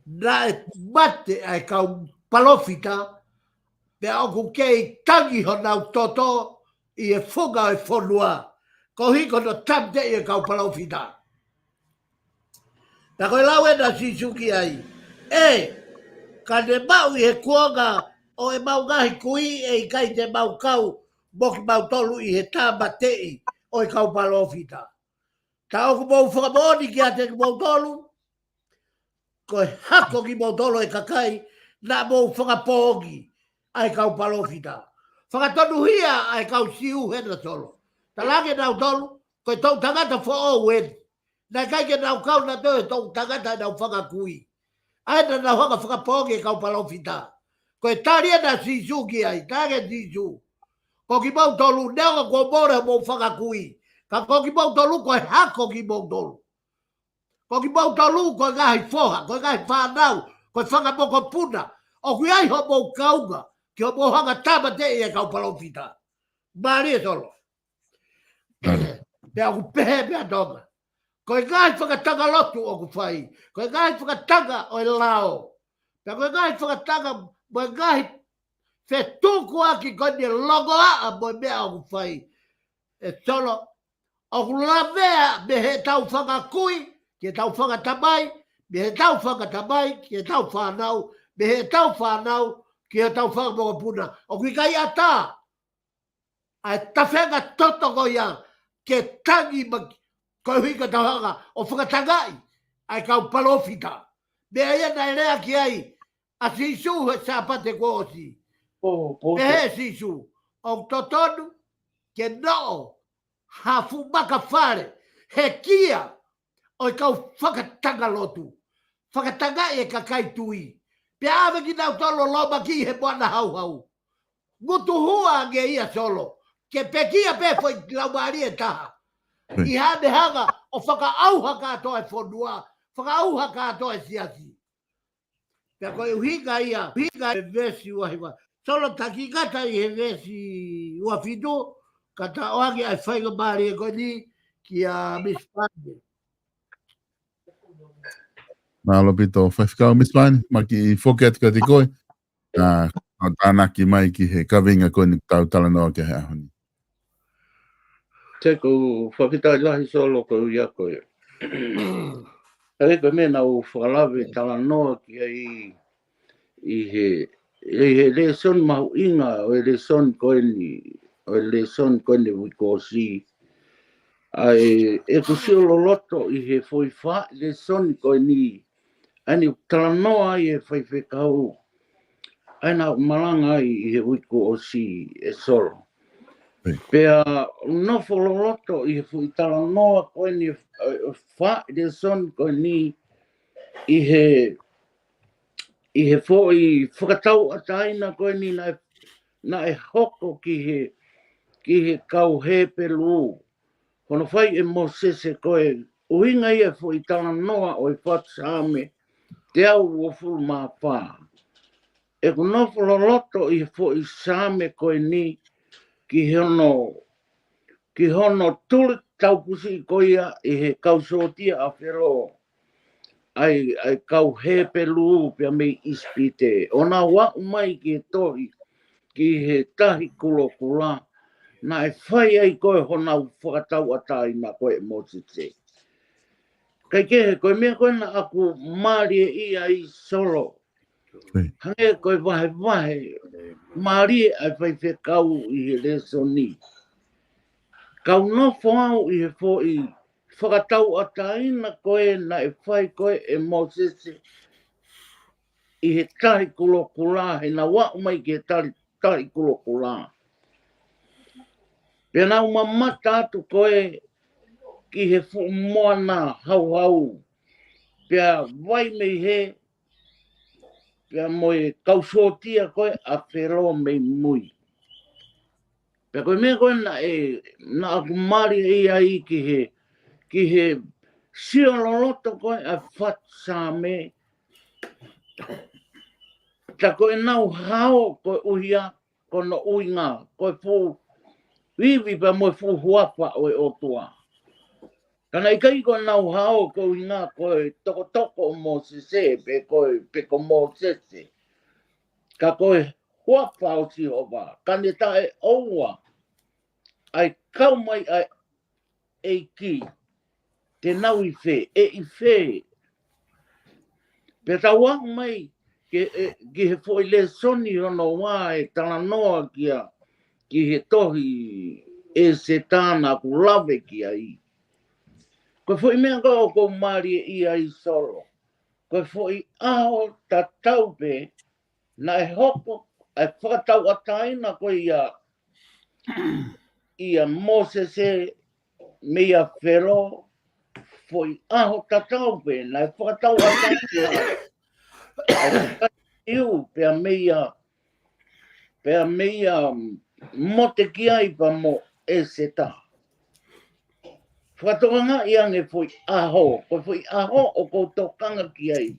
Na e mate ai kau palofita, pia oku kei tangi ho nau toto, i e whunga e whanua. Ko hiko no tamte i e kau palofita. Ta koe lau e na sisuki ai. Ka ne mau i he kuonga o e mau ngahi kui e i kai te mau kau moki mau tolu i he tā matei o i kau palofita. Ta oku mau whakamoni ki a te mau tolu, koe hako ki mau tolu e kakai na mau whakapongi ai kau palofita. Whakatonu hia ai kau siu hena tolo. Ta lage nau tolu, koe tau tangata fo o weni. Na kai ke nau kau na toe tau tangata nau whakakui. Aina nau haka whakapongi e kau palofita. Koe taria na sisuki ai, tage sisu. Ko ki mau tolu, neoga kua more mo whakakui. Ka ko ki mau tolu, koe hako ki mau tolu. Ko ki mau tolu, koe ngahi foha, koe ngahi whanau, koe whakamoko puna. O kui ai ho mau kaunga, ki ho mau hanga tamate e kau palofita. Mari e solo. Pea ku pehe pea tonga. Koe ngai whakatanga lotu o ku whai. Koe ngai whakatanga o e lao. Pea koe ngai whakatanga mo e ngai whetuku aki koe ni logo a mo e mea o ku whai. E solo, o ku lavea me he tau whakakui, ki e tau whakatamai, me he tau whakatamai, ki e tau whanau, me he tau whanau, ki e tau whakamokapuna. O kui kai ata, ai tawhenga toto ko ia, ke tangi maki, koe hika tauhanga o whakatangai ai kau palofita. Me aia nai rea ki ai a sisu he sāpate ko osi. Pe he sisu, o totonu, ke no, hafu maka whare, he kia, o i kau whakatanga lotu. Whakatanga e ka kai tui. Pe awe ki nau tolo loma ki he moana hau hau. Ngutu hua nge ia solo. Ke pekia pe foi lau maari e taha. I hane hanga o whakaauha katoa e whonua. Whakaauha katoa e siasi. Pea koe uhinga ia. Uhinga e vesi uahiwa. Solo takikata i he vesi uafitu. Kata oange ai whainga maari e koe ni ki a Miss Pande. Malo pito whaiwhikau Miss Pine, maki whoke atu ka te koe. Tānaki mai ki he kawinga koe ni tau talanoa ke he ahoni. Te ko whakitai lahi solo ko ia koe. Ere koe mena o whakalawe talanoa ki i he leson mahu inga o leson koe ni wikosi. Ai e kusio loto i he foifa leson koe ni ani talanoa i he whaiwhekau. Aina malanga i he wiko o si e solo. Pea nofo loto i he fuitala noa koe ni wha de son koe ni i he fo i whakatau ataina koe ni na e hoko ki he kau he pelu. Kono whai e mo sese koe uhinga i e fuitala noa o i whatsame te au o fulu maa wha. E kunofo loto i fo i same koe ni ki hono tuli taupusi koia i he kausotia a whero ai kau he pelu pia mei ispite. Ona wa umai ki he tohi ki he tahi kulo kula na e whai ai koe hona whakatau atai na koe motite. Kai ke he koe mea koe na aku marie ia i solo. Hange koe wahe, marie ai whai whekau i he leso ni. Kau nofo au i he fo i whakatau ataina koe na e whai koe e Mosese i he tahi kulo kula, he na wa umai ki he tahi kulo kula. Pea nau mamata atu koe ki he fu moana hau hau. Pea vai mei he, pea moe kausotia koe a whero mei mui. Pea koe mea koe na aku mari ia i ki he sio loloto koe a whatsame. Ta koe nau hao koe uhia kono uinga, koe fu vivi pa moe fu huapa oe otua. Kana ikai koe nau hao koe uinga koe toko toko o Mosese pe ko Mosese. Ka koe huapa o si hova, kane tae oua. Ai kau mai ai eiki, te nau i whē, i whē. Pe ta wang mai, ki he fo i le soni ono wā e talanoa ki he tohi e se tāna ku lawe ki ai. Koe fo i mea koe o kou maari i ai solo. Koe fo i aho ta taupe na e hoko, e whakatau ataina koe ia Mosese mea whero, foi aho tatau pe, na e whakatau ataina. Iu, pea meia mote ki ai pa mo e se ta. Whakatoanga i ange foi aho, koe foi aho o koutokanga ki ai.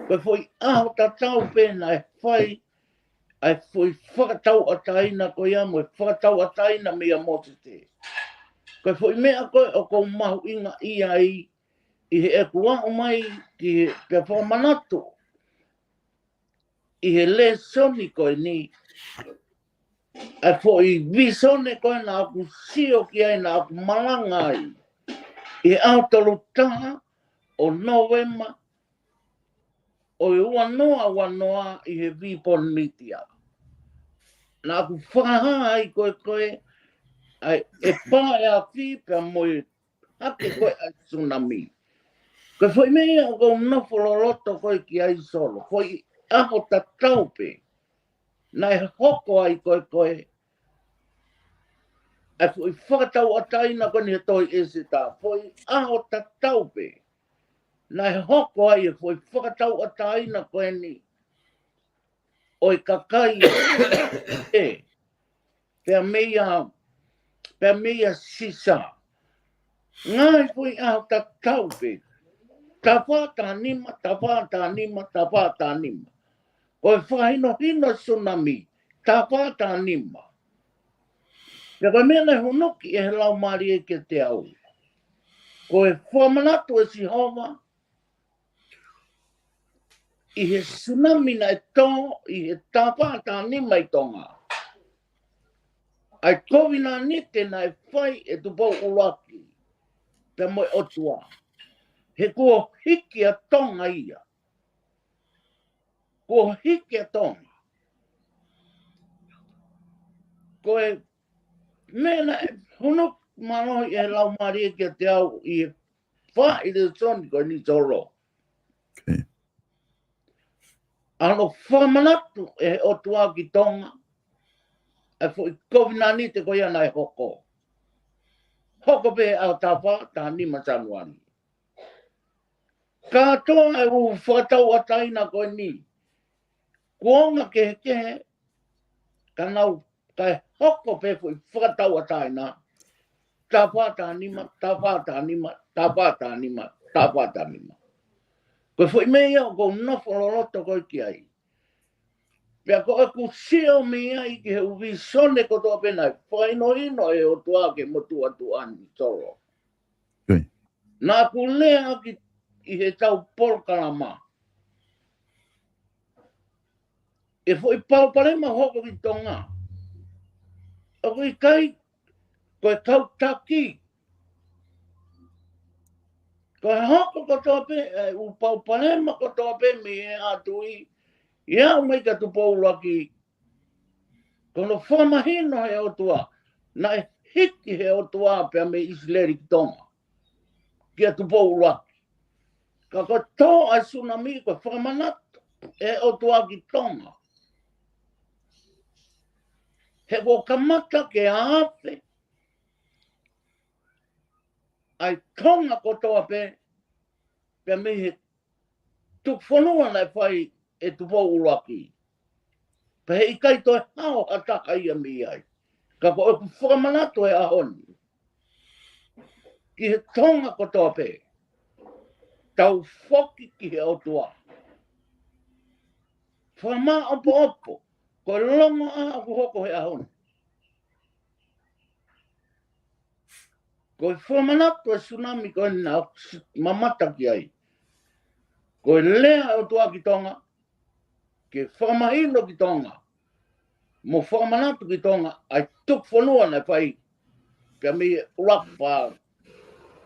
Koe foi aho tatau pe na e whai, ai foi whakatau ataina koe amo, e whakatau ataina mea mote te. Koe foi mea koe o kou mahu inga i ai, i he e kua o mai ki he pia whamanatu. I he le soni koe ni, ai fo i visone koe na aku sio ki ai na aku malanga ai. I autalo taha o Novema, o i wanoa i he vipon mitia. Na aku whakaha ai koe, ai e pā e a whi pia moe hake koe ai tsunami. Koe foi mea o kou nofo loloto koe ki ai solo, foi aho ta taupe. Nai hoko ai koe. Ai fui whakatau ataina koe ni toi ese tā. Fui aho ta taupe. Nai hoko ai fui whakatau ataina koe ni. Oi kakai e. Pea meia sisa. Ngai fui aho ta taupe. Tawata nima. Oi whahino tsunami. Tawata nima. Pea koe mea nei honoki e he lau maari e ke te au. Koe whamanatu e si hova. I he tsunami na e tō, i he tawata nima i tonga. Ai kovina nite na e whai e tupau uraki. Pea moe otua. He kua hiki a tonga ia. Kua hiki a tonga. Koe mena e hono manohi e lau maari e ke te au i e wha i te soni koe ni toro. Okay. Ano whamanatu e otua ki tonga. E fo i kovina ni te koe ana e hoko. Hoko pe au tawha ta nima Januari. Katoa e u whakatau ataina koe ni. Kuonga kehe. Kanau kai hoko pe fo i whakatau ataina. Tawha ta nima. Koe fo i mea o kou nofo loloto koe ki ai. Pea ko aku sio mea i ke he uvi sone ko toa penai. Whaino ino e o tua ke motu atu ani toro. Okay. Nā ku lea ki i he tau polkalama. E fo i pauparema hoko ki tonga. O i kai koe kau taki. Koe hoko ko toa pe, u pauparema ko toa pe me e atui. Ia umei ka tupou laki. Kono whamahino he otua. Na e hiki he otua pia me Isleri ki tonga. Kia tupou laki. Ka koe tō ai tsunami koe whamanatu. E otua ki tonga. He ko kamata ke aape. Ai tonga ko toa pe. Pia me he tukfonua na e whai e tupou laki. Pa he ikai toi hao ataka ia mi ai. Ka ko e whakamanato e ahoni. Ki he tonga ko toa pe. Tau whoki ki he otua. Whama opo. Ko longa a aku hoko he ahoni. Ko e whamanato e tsunami ko e na mamata ki ai. Ko e lea otua ki tonga. Ke whamahino ki tonga. Mo whamanatu ki tonga, ai tuk whanua na whai. Pia mi urapa,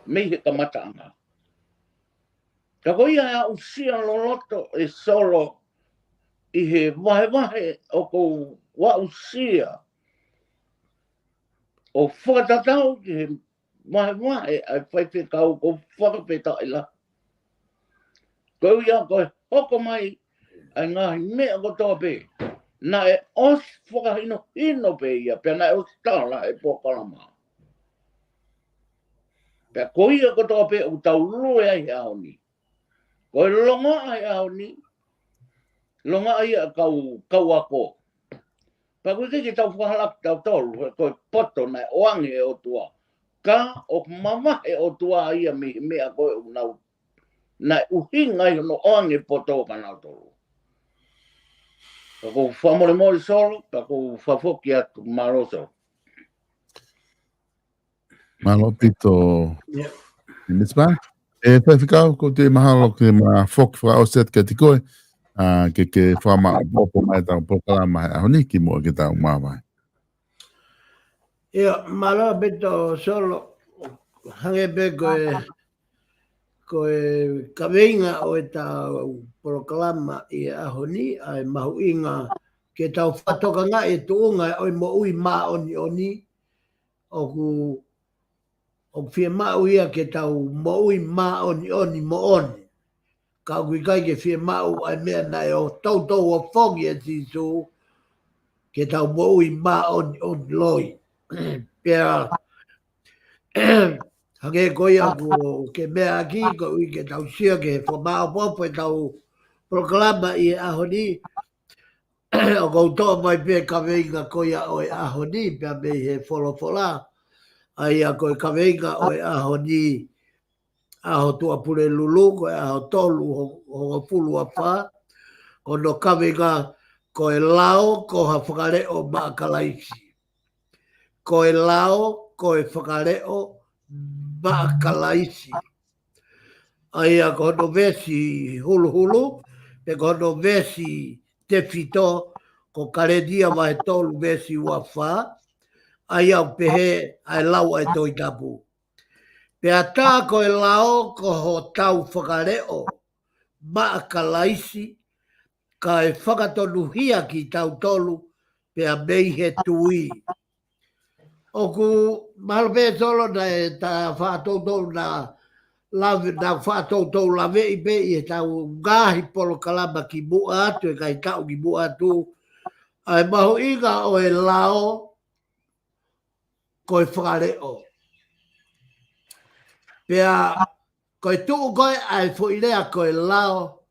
mi he kamataanga. Ka koia a usia loloto e solo i he wahe o kou wa usia. O whakatatau ki he wahe ai whai kau ko whakapeta ila. Koia koe hoko mai ai ngahi mea ko toa pe. Na e os whakahino pe ia, pia na e os tala e pokalama. Pia koia ko toa pe u tau lue ai aoni. Koe longa ai aoni, longa ai a kau ako. Pia koe kiki tau whahalak tau tolu, koe poto na e oange e o tua. Ka o mama e o tua ia mea koe u nau. Na uhinga i no oange poto ka nau tolu. Ko whamore solo, ko whafoki atu maroso. Malo pito. Mispa? E whawhikau ko te mahalo ke ma whok wha o set ke te koe. Ke whama popo mai tau pokalama he ahoni ki mua ke tau mawai. Ia, malo pito solo. Hange pe koe kaweinga o e tau proklama i ahoni ai mahu inga ke tau whatoka ngā e tuunga o i mo ui mā oni o whia mau ia ke tau mo ui mā oni mo oni. Ka kui kai ke whia mau ai mea nei o tau o whongi e tisu ke tau mo i ma on loi. Pea, hake koia ko ke mea aki, ko i ke tau sia ke whamao popo e tau proklama i ahoni, o koutoa mai pia kaweinga koia o e ahoni, pia mei he wholofola, ai a koe kaweinga o e ahoni, aho tua pure lulu, ko e aho tolu ho pulu a wha, o no kaweinga ko e lao, ko ha whakareo maakalaisi. Ko e lao, ko e whakareo maakalaisi. Ai a ko no vesi hulu hulu, pe ko no vesi te fito, ko karedia mai tolu vesi ua wha, ai au pehe ai lau ai toi tapu. Pe ata ko e lao, ko ho tau whakareo maakalaisi, ka e whakatonu hia ki tau tolu, pe a mei he tui. Oku malpe tolo na e ta whātou na lave na whātou lave i pe i e tau ngahi polo kalama ki mua atu e kai tau ki mua atu. Ai maho inga o e lao ko e whakareo. Pea ko e tuu koe ai fuilea ko e lao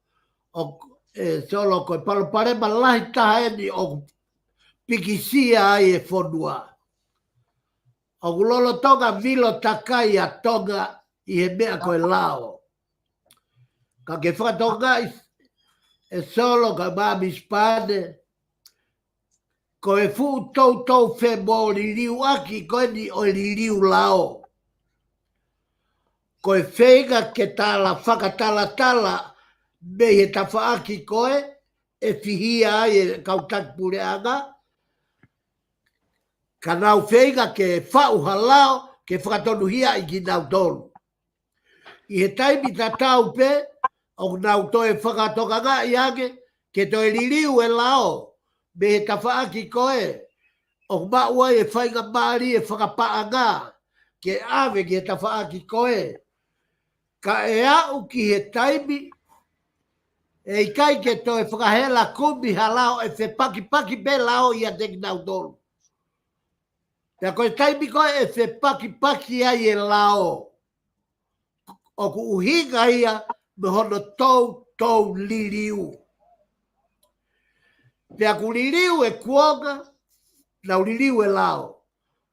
o e solo ko e palopare malahi tahaeni o pikisia ai e whonua. O kulolo tonga vilo takai a tonga i he mea ko e lao. Ka ke whakatonga e solo ka mami spane ko e fu tau fe mo li liu aki ko e ni o li liu lao. Ko e whenga ke tala whakatala me he tawhaaki koe e whihia ai e kautaki pureanga. Ka nau whenga ke whau halao ke whakatonuhia i ki nau tolu. I he taimi ta tau pe, o nau toe whakatokanga i ake, ke toe liliu e lao, me he tawhaaki koe, o maua e whainga maari e whakapaanga, ke ave ke tawhaaki koe. Ka e au ki he taimi, e i kai ke toe whakahela kumi halao e whe paki be lao i a teki nau tolu. Pea koe taimi koe e whe paki ai e lao. O ku uhinga ia me hono tau liriu. Pea ku liriu e kuonga, nau liriu e lao.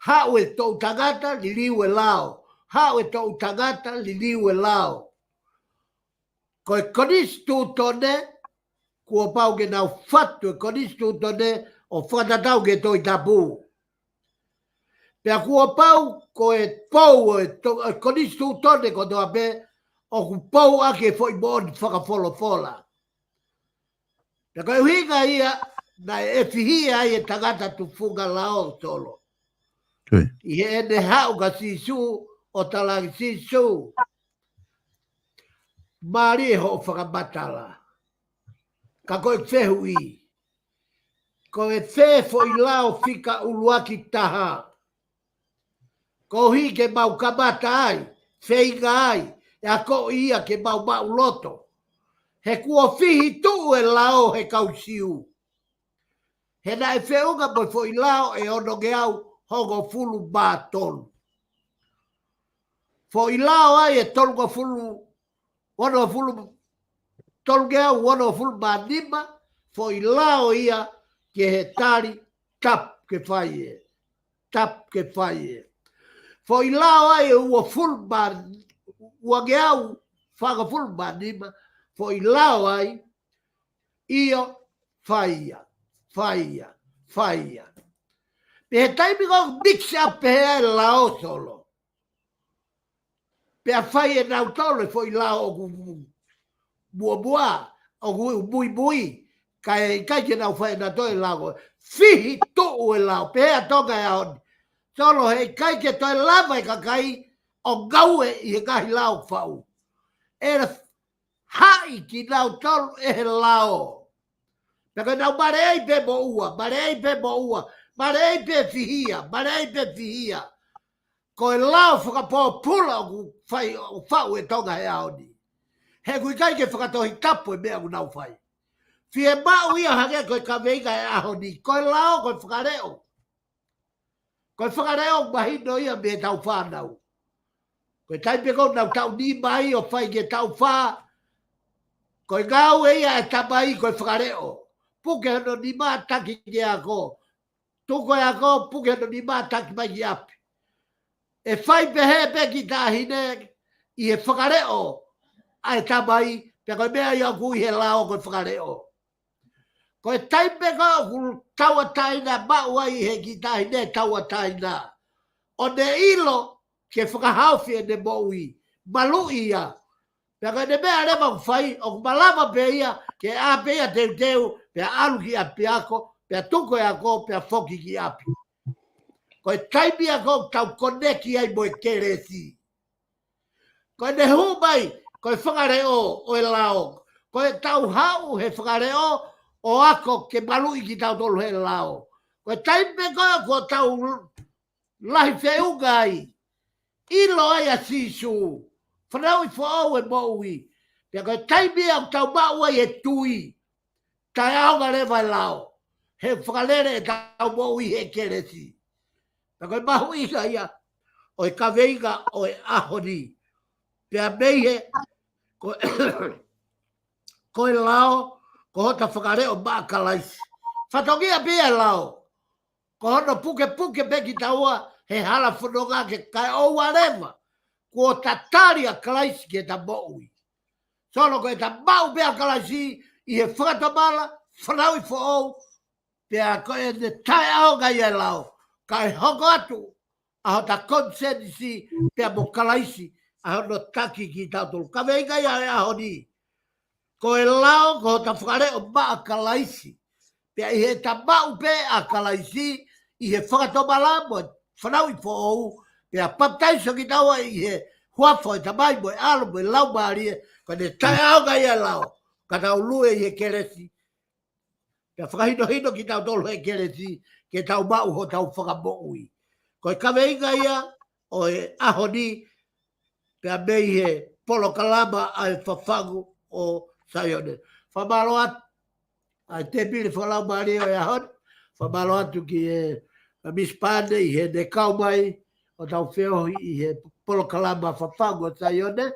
Hau e tau tangata, liriu e lao. Hau e tau tangata, liriu e lao. Ko e konistu tone, kua pau ke nau fatu e konistu tone, o whatatau ke toi tapu. Pea kua pau, ko e pou e konistu tone ko toa pe, o ku pou ake foi mon whakafolofola. Pea koe hinga ia, na e whihia ai e tangata tu funga lao tolo. Okay. I he ene hau ka sisu, o talangi sisu. Mari e ho whakamatala. Ka koe whehu i. Ko e whefo i lao whika uluaki taha. Ko hi ke mau kamata ai, wheinga ai, e a ko ia ke mau loto. He kua whihi tu e lao he kausiu. He na e wheunga mo fo i lao e ono ge au hongo fulu ba tonu. Fo i lao ai e tolunga fulu ono fulu tolgea ono fulu manima fo i lao ia ke he tari tap ke faie fo i lao ai ua fulu man ua geau faga fulu manima fo i lao ai ia faia pe he taimi ko mix up pe he lao solo. Pea whai e nau tole fo i lao o ku mua, o ku bui, kai ke nau whai na toi lao. Whihi tuu e lao, pea tonga e aoni. Solo hei kai ke toi lava i kakai, o gaue i he kahi lao whau. Era hai ki nau tolu e he lao. Pea kai nau mare ei pe mo ua, mare ei pe fihia. Ko e lao whakapō pula o whau e tonga he aoni. He kui kai ke whakatohi tapu e mea nau whai. Fie mau ia hake koe ka veiga e aho ni. Koe lao koe whakareo. Koe whakareo mahino ia me tau whanau. Koe taipe kou nau tau ni mai o whai ke tau wha. Koe ngau e ia e tamai koe whakareo. Puke hano ni maa taki ki ako. Tuko e ako puke hano ni maa taki mai ki api. E whai pehe pe ki tāhine i e whakareo. Ai tamai. Pea koe mea ia kui he lao koe whakareo. Koe taipe kou taua taina maua i he ki tāhine taua taina. O ne ilo ke whakahauwhi e ne moui. Malu ia. Pea koe ne mea rewa whai. O malama pe ia. Ke a pe ia teu teu. Pea alu ki api ako. Pea tuko e ako. Pea whoki ki api. Koe taimi ako tau koneki ai mo e keresi. Koe ne hu mai. Koe whakareo o e lao. Koe tau hau he whakareo o ako ke malu i ki tau tolu he lao. Koe taimi ko tau lahi whiunga ai. Ilo ai a sisu. Whanau i whaau e moui. Pea koe taimi au tau mau ai e tui. Tai aonga rewa e lao. He whakalere e tau moui he keresi. Pea koe mahu ika ia. O e kaweinga o e ahoni. Pea meihe. Koe lao. Ko hota whakareo maa kalaisi. Whatongia pia lao. Ko hono puke peki taua. He hala whanonga ke kai oua rewa. Ko tatari a kalaisi ke ta moui. Sono ko e ta mau pia kalaisi. I he whakatamala. Whanau i whaou. Pea ko e ne tai aonga i e lao. Kai hoko atu. Aho ta konsenisi. Pea mo kalaisi. Aho no taki ki tautolu. Ka veinga ia e aho ni. Ko e lao ko ta whakareo maa kalaisi. Pea i he ta mau pe a kalaisi. I he whakatamala mo. Whanau i whaou. Pea paptaiso ki taua i he huafo e tamai mo e alo mo e lau maari. Ko ne tai aonga i e lao. Ka tau lue i he keresi. Pea whakahino ki tau tolu he keresi. Ke tau mau ho tau whakamoui. Ko e kaweinga ia o e aho ni. Pea mei he polo kalama ai whawhangu o Sayone. Whamalo atu. Ai te pili whalau maari o e ahon. Whamalo atu ki e mispane i he ne kau mai. O tau wheo i he polo kalama whawhangu o Sayone.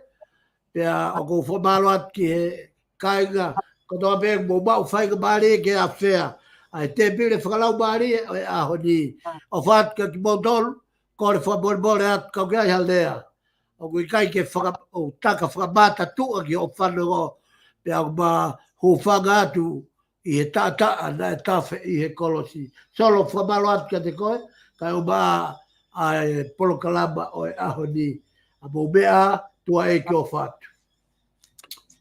Pea o ko whamalo atu ki he kainga. Ko toa pēng mō mau whainga maari ke a whea. Ai te pili whakalau maari o e ahon ni. O whaat ka ki mōtolu. Ko re whamore atu kau kia haldea. O kui kai ke taka whakamata tua ki o whanongo. Pea o ma hufanga atu i he tātaa na e tawhe i he kolosi. Solo whamalo atu kia te koe. Kai o ma ai polo kalama o e aho ni. A mō mea tua e ki o whatu.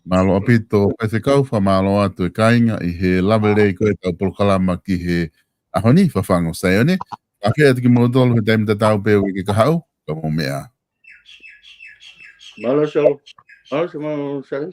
Malo apito, e te kau whamalo atu e kainga i he lawerei koe tau polo kalama ki he ahoni whawhango Sayone. Ake atu ki mōtolu he taimita tau pēu i ke kahau. Ka mō mea. Malo so. Malo so.